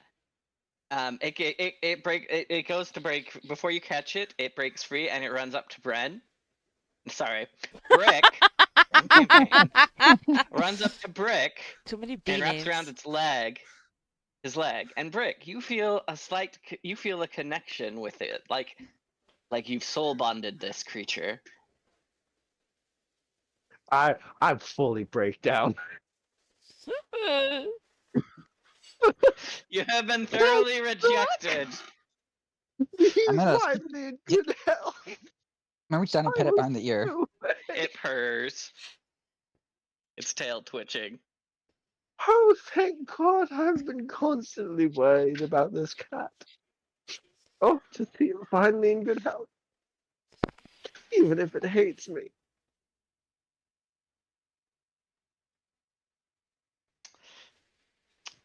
It goes to break before you catch it. It breaks free and it runs up to Bren. Sorry, Brick. Wrong campaign. Runs up to Brick Too many B and wraps around names. its leg, his leg. And Brick, you feel a connection with it. Like like you've soul bonded this creature. I fully break down. You have been thoroughly rejected. He's I'm gonna finally in good health. I'm gonna reach down and I pet it was behind the ear. so bad. It purrs. Its tail twitching. Oh, thank God! I've been constantly worried about this cat. Oh, to see him finally in good health, even if it hates me.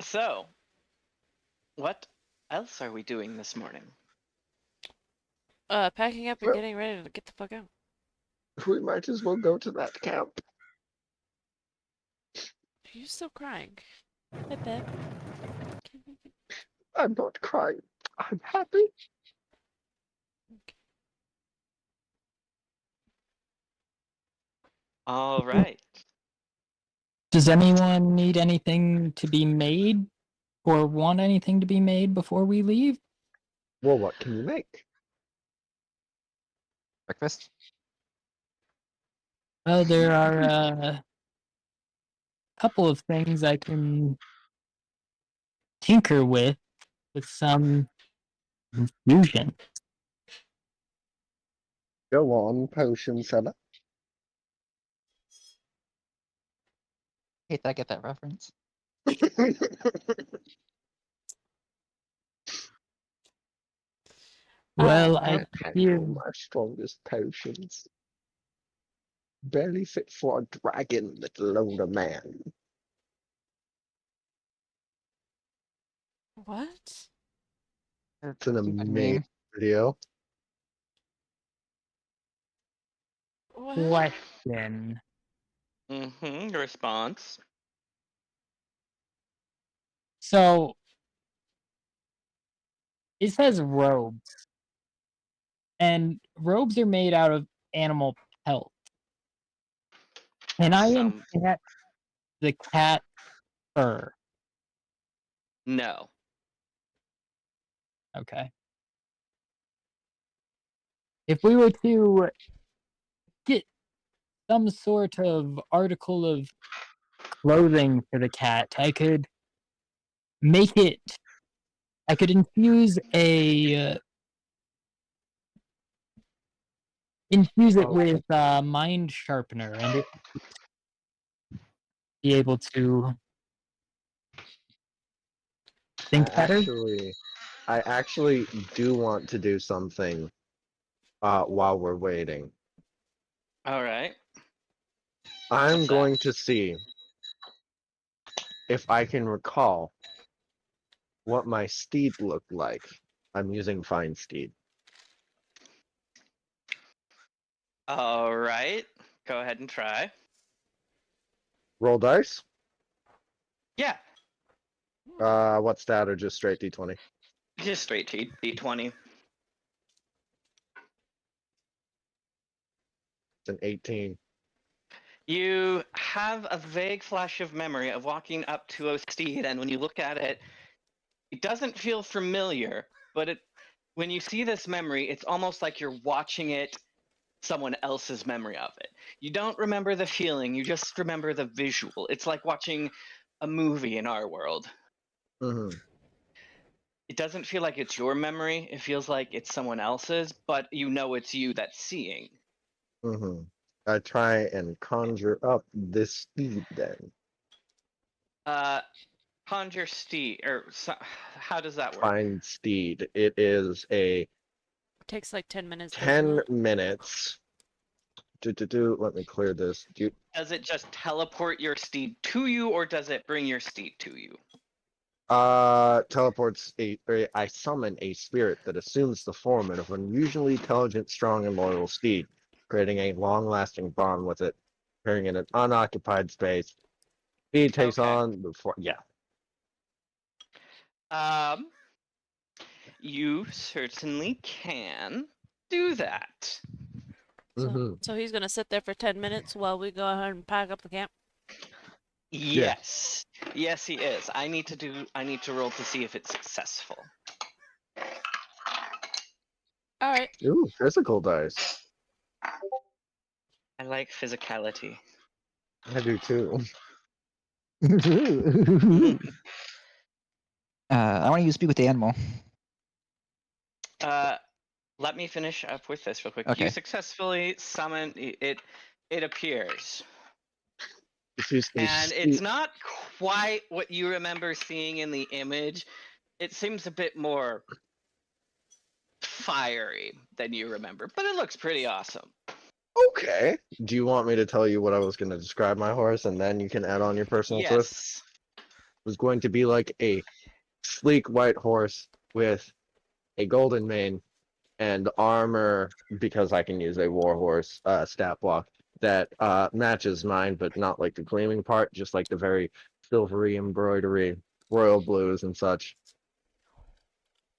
So, what else are we doing this morning? Packing up and Well, getting ready to get the fuck out. we might as well go to that camp. Are you still crying? Hey, babe. I'm not crying. I'm happy. All right. Does anyone need anything to be made or want anything to be made before we leave? Well, what can you make? Breakfast. Well, there are a couple of things I can tinker with some infusion. Go on, potion seller. Hate that I get that reference. Well, I I Um, give handle my strongest potions. Barely fit for a dragon, little older man. what? It's an Stupid amazing meme. video. What? question. Response. So it says robes, and robes are made out of animal pelt. Can I Some. inject the cat fur? No. Okay. If we were to get some sort of article of clothing for the cat, I could make it. I could infuse it Oh, with mind sharpener, and it be able to I think better. actually, I actually do want to do something while we're waiting. All right. I'm What's that? going to see if I can recall what my steed looked like. I'm using fine steed. All right. Go ahead and try. Roll dice. Yeah. What stat or just straight D20? Just straight D20. It's an 18. You have a vague flash of memory of walking up to a steed, and when you look at it, it doesn't feel familiar, but when you see this memory, it's almost like you're watching it someone else's memory of it. You don't remember the feeling, you just remember the visual. It's like watching a movie in our world. Mm-hmm. It doesn't feel like it's your memory, it feels like it's someone else's, but you know it's you that's seeing. Mm-hmm. I try and conjure up this steed then. Uh, Conjure steed, how does that work? Fine steed. It is a Takes like 10 minutes, doesn't 10 it? minutes. Let me clear this. Does it just teleport your steed to you, or does it bring your steed to you? Teleports I summon a spirit that assumes the form of an unusually intelligent, strong, and loyal steed, creating a long-lasting bond with it, appearing in an unoccupied space. Steed takes Okay. on before, yeah. Um, you certainly can do that. So, Mm-hmm. so he's gonna sit there for 10 minutes while we go ahead and pack up the camp. Yeah. Yes. Yes, he is. I need to roll to see if it's successful. All right. Ooh, physical dice. I like physicality. I do too. I want to use speak with the animal. Let me finish up with this real quick. You Okay. successfully summon it. It appears, This is a and it's steep. not quite what you remember seeing in the image. It seems a bit more fiery than you remember, but it looks pretty awesome. Okay. Do you want me to tell you what I was going to describe my horse, and then you can add on your personal twist? Yes. It was going to be like a sleek white horse with a golden mane and armor, because I can use a war horse stat block that matches mine, but not like the gleaming part, just like the very silvery embroidery, royal blues and such.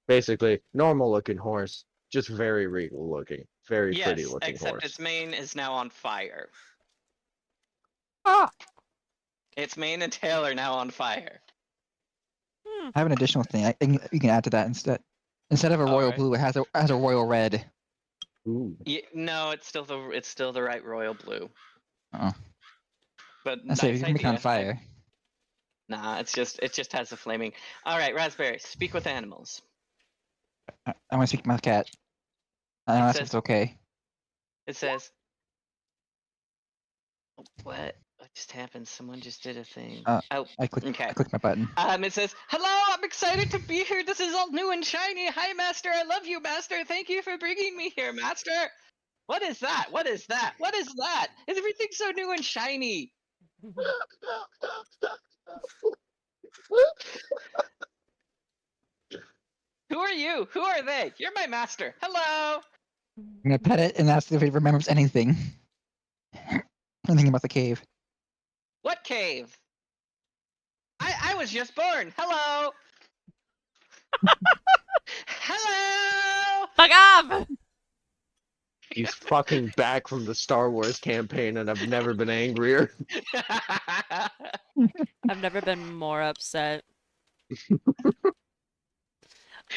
Basically, normal looking horse, just very regal looking, very pretty Yes, looking except its horse. mane is now on fire. Ah, Its mane and tail are now on fire. Hmm. I have an additional thing. You can add to that instead. Instead of a royal Alright. blue, it has a royal red. ooh. No, it's still the right royal blue. Oh, But I say you nice can make it on idea. fire. Nah, it just has a flaming. All right, Raspberry, speak with animals. I want to speak to my cat. I It want to ask if says it's okay. it says what just happened? Someone just did a thing. Oh, I okay. clicked my button. It says, "Hello, I'm excited to be here. This is all new and shiny. Hi, Master. I love you, Master. Thank you for bringing me here, Master." What is that? What is that? What is that? Is everything so new and shiny? Who are you? Who are they? You're my master. Hello. I'm gonna pet it and ask if it remembers anything. Anything about the cave. What cave? I was just born. Hello. Hello. Fuck off! He's fucking back from the Star Wars campaign, and I've never been angrier. I've never been more upset.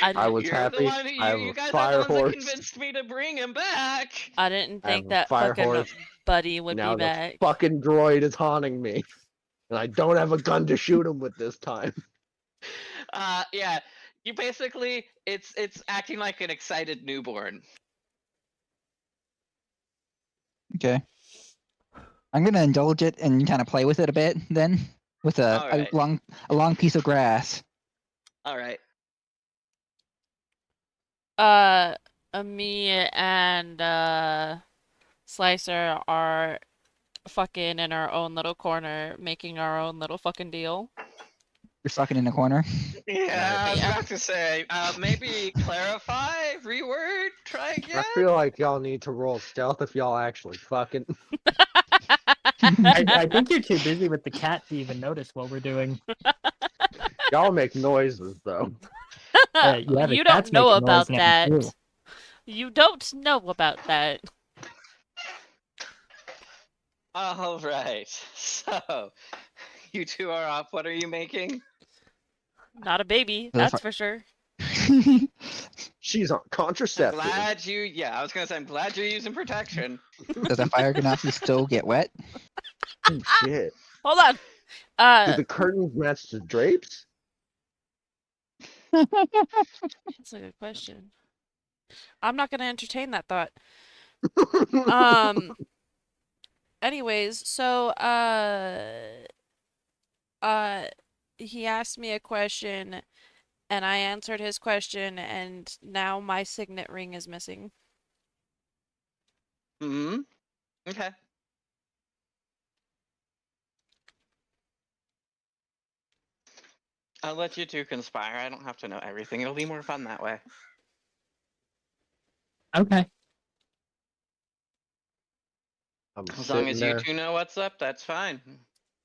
I I didn't. was You're the happy. one. I have You a guys are the fire ones that horse. convinced me to bring him back. I didn't I have think a that fire fucking horse. buddy would be Now the back. fucking droid is haunting me, and I don't have a gun to shoot him with this time. Yeah. You basically, it's acting like an excited newborn. Okay. I'm gonna indulge it and kind of play with it a bit then, with All right. a long piece of grass. All right. Uh, me and Slicer are fucking in our own little corner, making our own little fucking deal. You're sucking in the corner. Yeah, I was Yeah. about to say, maybe clarify, reword, try again. I feel like y'all need to roll stealth if y'all actually fucking. I think you're too busy with the cat to even notice what we're doing. Y'all make noises though. Yeah, the You don't cat's know making noise about now too. that. You don't know about that. All right. So, you two are off. What are you making? Not a baby, Does that's for sure. She's on I'm contraceptive. glad you. Yeah, I was gonna say I'm glad you're using protection. Does a fire ganassi still get wet? Oh shit! Hold on. Do the curtains match the drapes? That's a good question. I'm not gonna entertain that thought. Um. Anyways, so uh, he asked me a question, and I answered his question, and now my signet ring is missing. Hmm. Okay. I'll let you two conspire. I don't have to know everything. It'll be more fun that way. Okay. I'm As long sitting as you there. two know what's up, that's fine.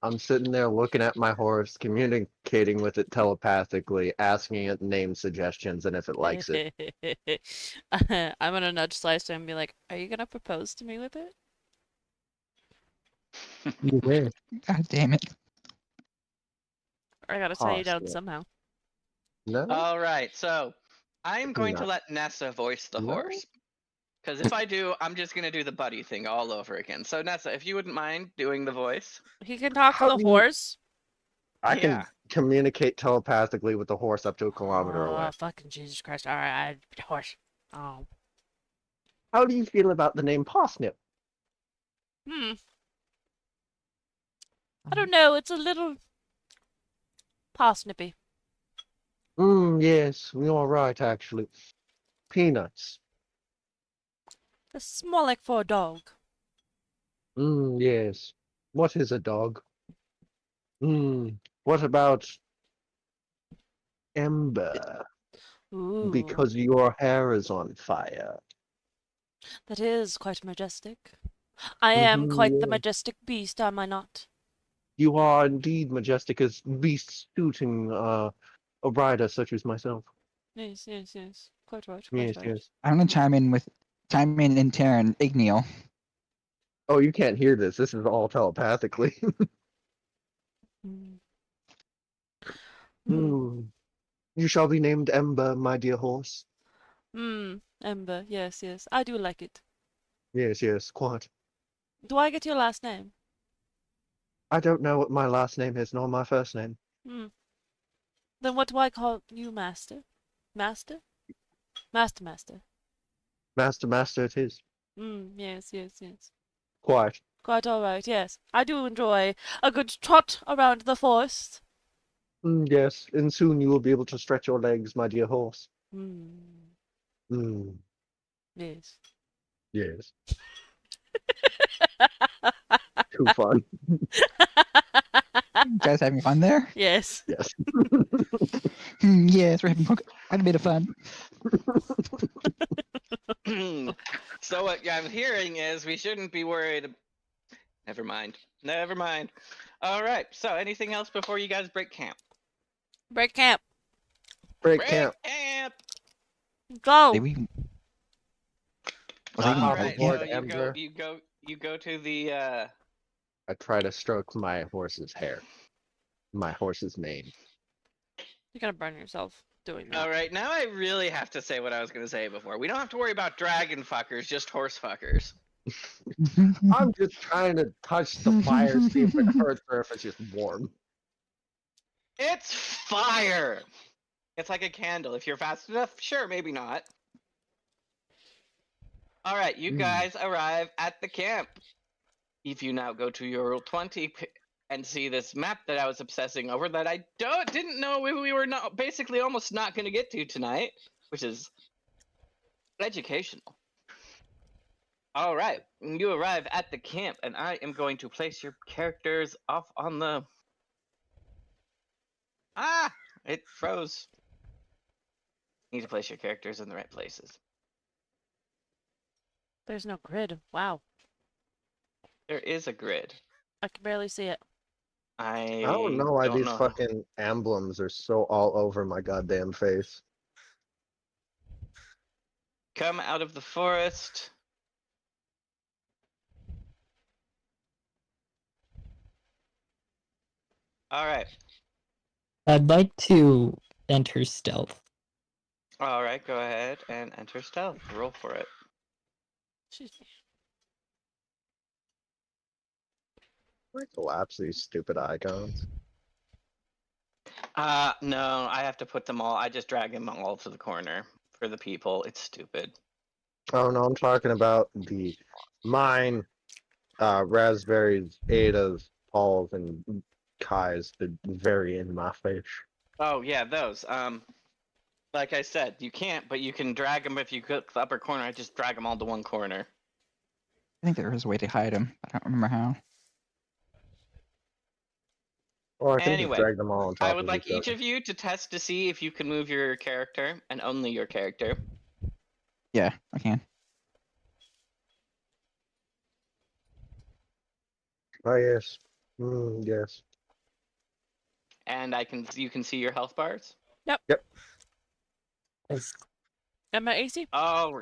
I'm sitting there looking at my horse, communicating with it telepathically, asking it name suggestions, and if it likes it. I'm gonna nudge Slicer and be like, "Are you gonna propose to me with it?" You wish. God damn it. Or I gotta tie you down Possible. somehow. No? All right. So, I'm going to let Nessa voice the No. horse. Because if I do, I'm just going to do the buddy thing all over again. So, Nessa, if you wouldn't mind doing the voice. He can talk to How the do you? horse. I Yeah. can communicate telepathically with the horse up to a kilometer Oh, away. fucking Jesus Christ. Alright, horse. Oh. How do you feel about the name Parsnip? Hmm. I don't know. It's a little parsnippy. Yes, you're right, actually. Peanuts. It's more like for a dog. Yes. What is a dog? What about Ember? Ooh. Because your hair is on fire. That is quite majestic. I am quite the Yeah. majestic beast, am I not? You are indeed majestic as beasts suiting a rider such as myself. Yes, yes, yes. Quite right, quite Yes, right. yes. I'm gonna chime in turn, Igneal. Oh, you can't hear this. This is all telepathically. Mm. Hmm. Hmm. You shall be named Ember, my dear horse. Hmm. Ember. Yes, yes. I do like it. Yes, yes, quite. Do I get your last name? I don't know what my last name is, nor my first name. Hmm. Then what do I call you, Master? Master? Master, Master. Master, master it is. Hmm. Yes, yes, yes. Quite. Quite all right. Yes, I do enjoy a good trot around the forest. Yes, and soon you will be able to stretch your legs, my dear horse. Hmm. Hmm. Yes. Yes. Too fun. You guys having fun there? Yes. Yes. Yes, we're having quite a bit of fun. So, what I'm hearing is we shouldn't be worried. Never mind. Never mind. All right. So, anything else before you guys break camp? Break camp. Break Break camp. camp. Did Go. we? Was I even All Ah, right. told yet? So Lord Ember. you go to the. I try to stroke my horse's hair. My horse's mane. You're gonna burn yourself doing that. All right. Now I really have to say what I was gonna say before. We don't have to worry about dragon fuckers, just horse fuckers. I'm just trying to touch the fire, see if it hurts or if it's just warm. It's fire. It's like a candle. If you're fast enough, sure, maybe not. All right, you guys arrive at the camp. If you now go to your roll 20 and see this map that I was obsessing over that I didn't know we were not basically almost not going to get to tonight, which is educational. All right, you arrive at the camp, and I am going to place your characters off on the. Ah, it froze. You need to place your characters in the right places. There's no grid. Wow. There is a grid. I can barely see it. I don't know why these know. fucking emblems are so all over my goddamn face. Come out of the forest. All right. I'd like to enter stealth. All right, go ahead and enter stealth. Roll for it. Excuse me. I collapse these stupid icons. No, I have to put them all. I just drag them all to the corner for the people. It's stupid. Oh no, I'm talking about the mine, raspberries, Ada's, Paul's, and Kai's, the very in my face. Oh yeah, those. Like I said, you can't, but you can drag them if you click the upper corner. I just drag them all to one corner. I think there was a way to hide him. I don't remember how. Or I can just Anyway, drag them all on I top would of like each each other. of you to test to see if you can move your character and only your character. Yeah, I can. Oh yes. Yes. And you can see your health bars. Yep. Yep. Am I AC? Oh.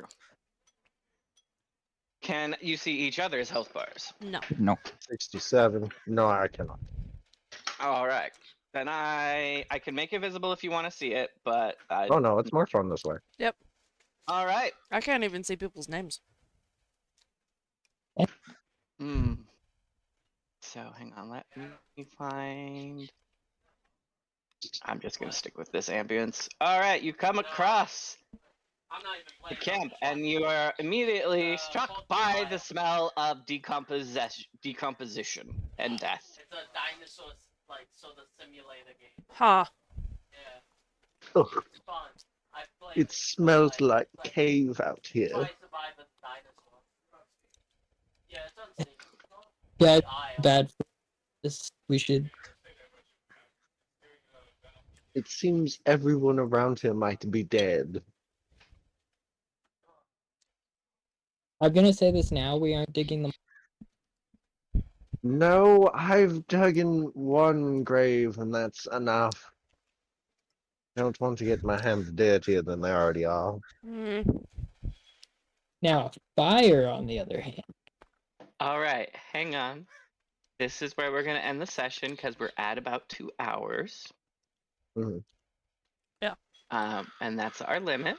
Can you see each other's health bars? No. No. 67. No, I cannot. All right. Then I can make it visible if you want to see it, but I. Oh no, it's more fun this way. All right. I can't even see people's names. Hmm. So hang on, let me find. I'm just gonna stick with this ambience. All right, you come across I'm not even the playing. camp, and you are immediately struck by the smell of decomposition and death. It's a dinosaur, like, so the simulator game. Huh. Yeah, Ugh, it's fun. I played it it, smells but, like it's like cave out try here. to survive a dinosaur. Yeah, it's unsafe. Yeah, Die. bad for this. We should. It seems everyone around here might be dead. I'm gonna say this now. We aren't digging them. No, I've dug in one grave and that's enough. I don't want to get my hands dirtier than they already are. Mm. Now, fire, on the other hand. All right, hang on. This is where we're gonna end the session because we're at about 2 hours. Mhm. And that's our limit.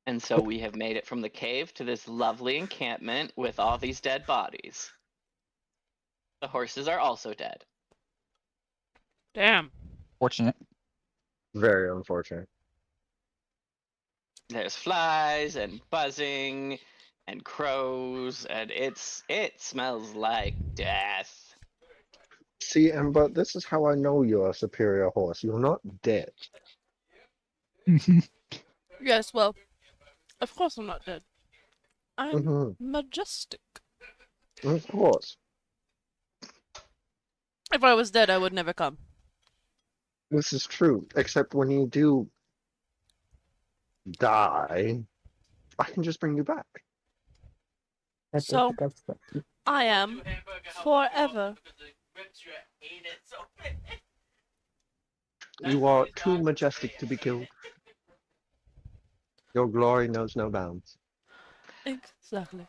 And so we have made it from the cave to this lovely encampment with all these dead bodies. The horses are also dead. Damn. Fortunate. Very unfortunate. There's flies and buzzing and crows, and it smells like death. See, but this is how I know you're a superior horse. You're not dead. Yes, well, of course I'm not dead. I'm Hmm. majestic. Of course. If I was dead, I would never come. This is true, except when you do die, I can just bring you back. That's what So, the ghost like to. I am forever. You are too majestic to be killed. Your glory knows no bounds. Exactly.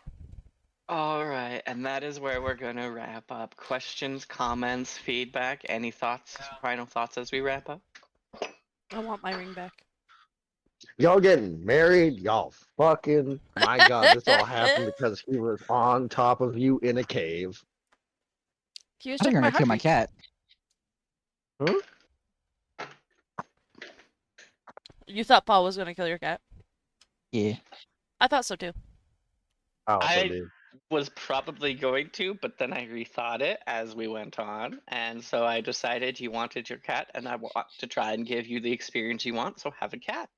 All right, and that is where we're going to wrap up. Questions, comments, feedback, any thoughts, final thoughts as we wrap up? I want my ring back. Y'all getting married? Y'all fucking. My God, this all happened because he was on top of you in a cave. He was I think checking you're my gonna kill my heartbeat. cat. Hmm? You thought Paul was gonna kill your cat. Yeah. I thought so too. I also I did. was probably going to, but then I rethought it as we went on, and so I decided you wanted your cat, and I want to try and give you the experience you want, so have a cat.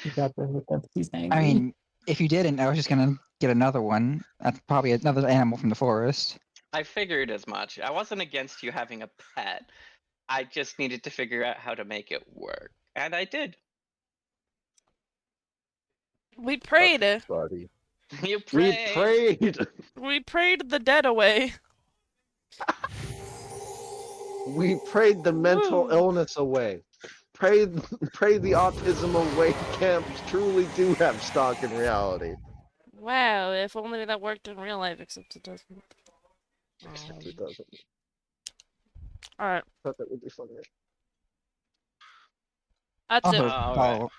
You got the hiccups. He's angry. I mean, if you didn't, I was just gonna get another one. That's probably another animal from the forest. I figured as much. I wasn't against you having a pet. I just needed to figure out how to make it work, and I did. We prayed. Buddy. You We prayed. prayed. We prayed the dead away. We prayed the mental Woo. illness away. Pray, pray the autism away. Camps truly do have stock in reality. Wow, if only that worked in real life, except it doesn't. Except it doesn't. Alright, Thought that would be funny. that's it. Also, All right. Paul,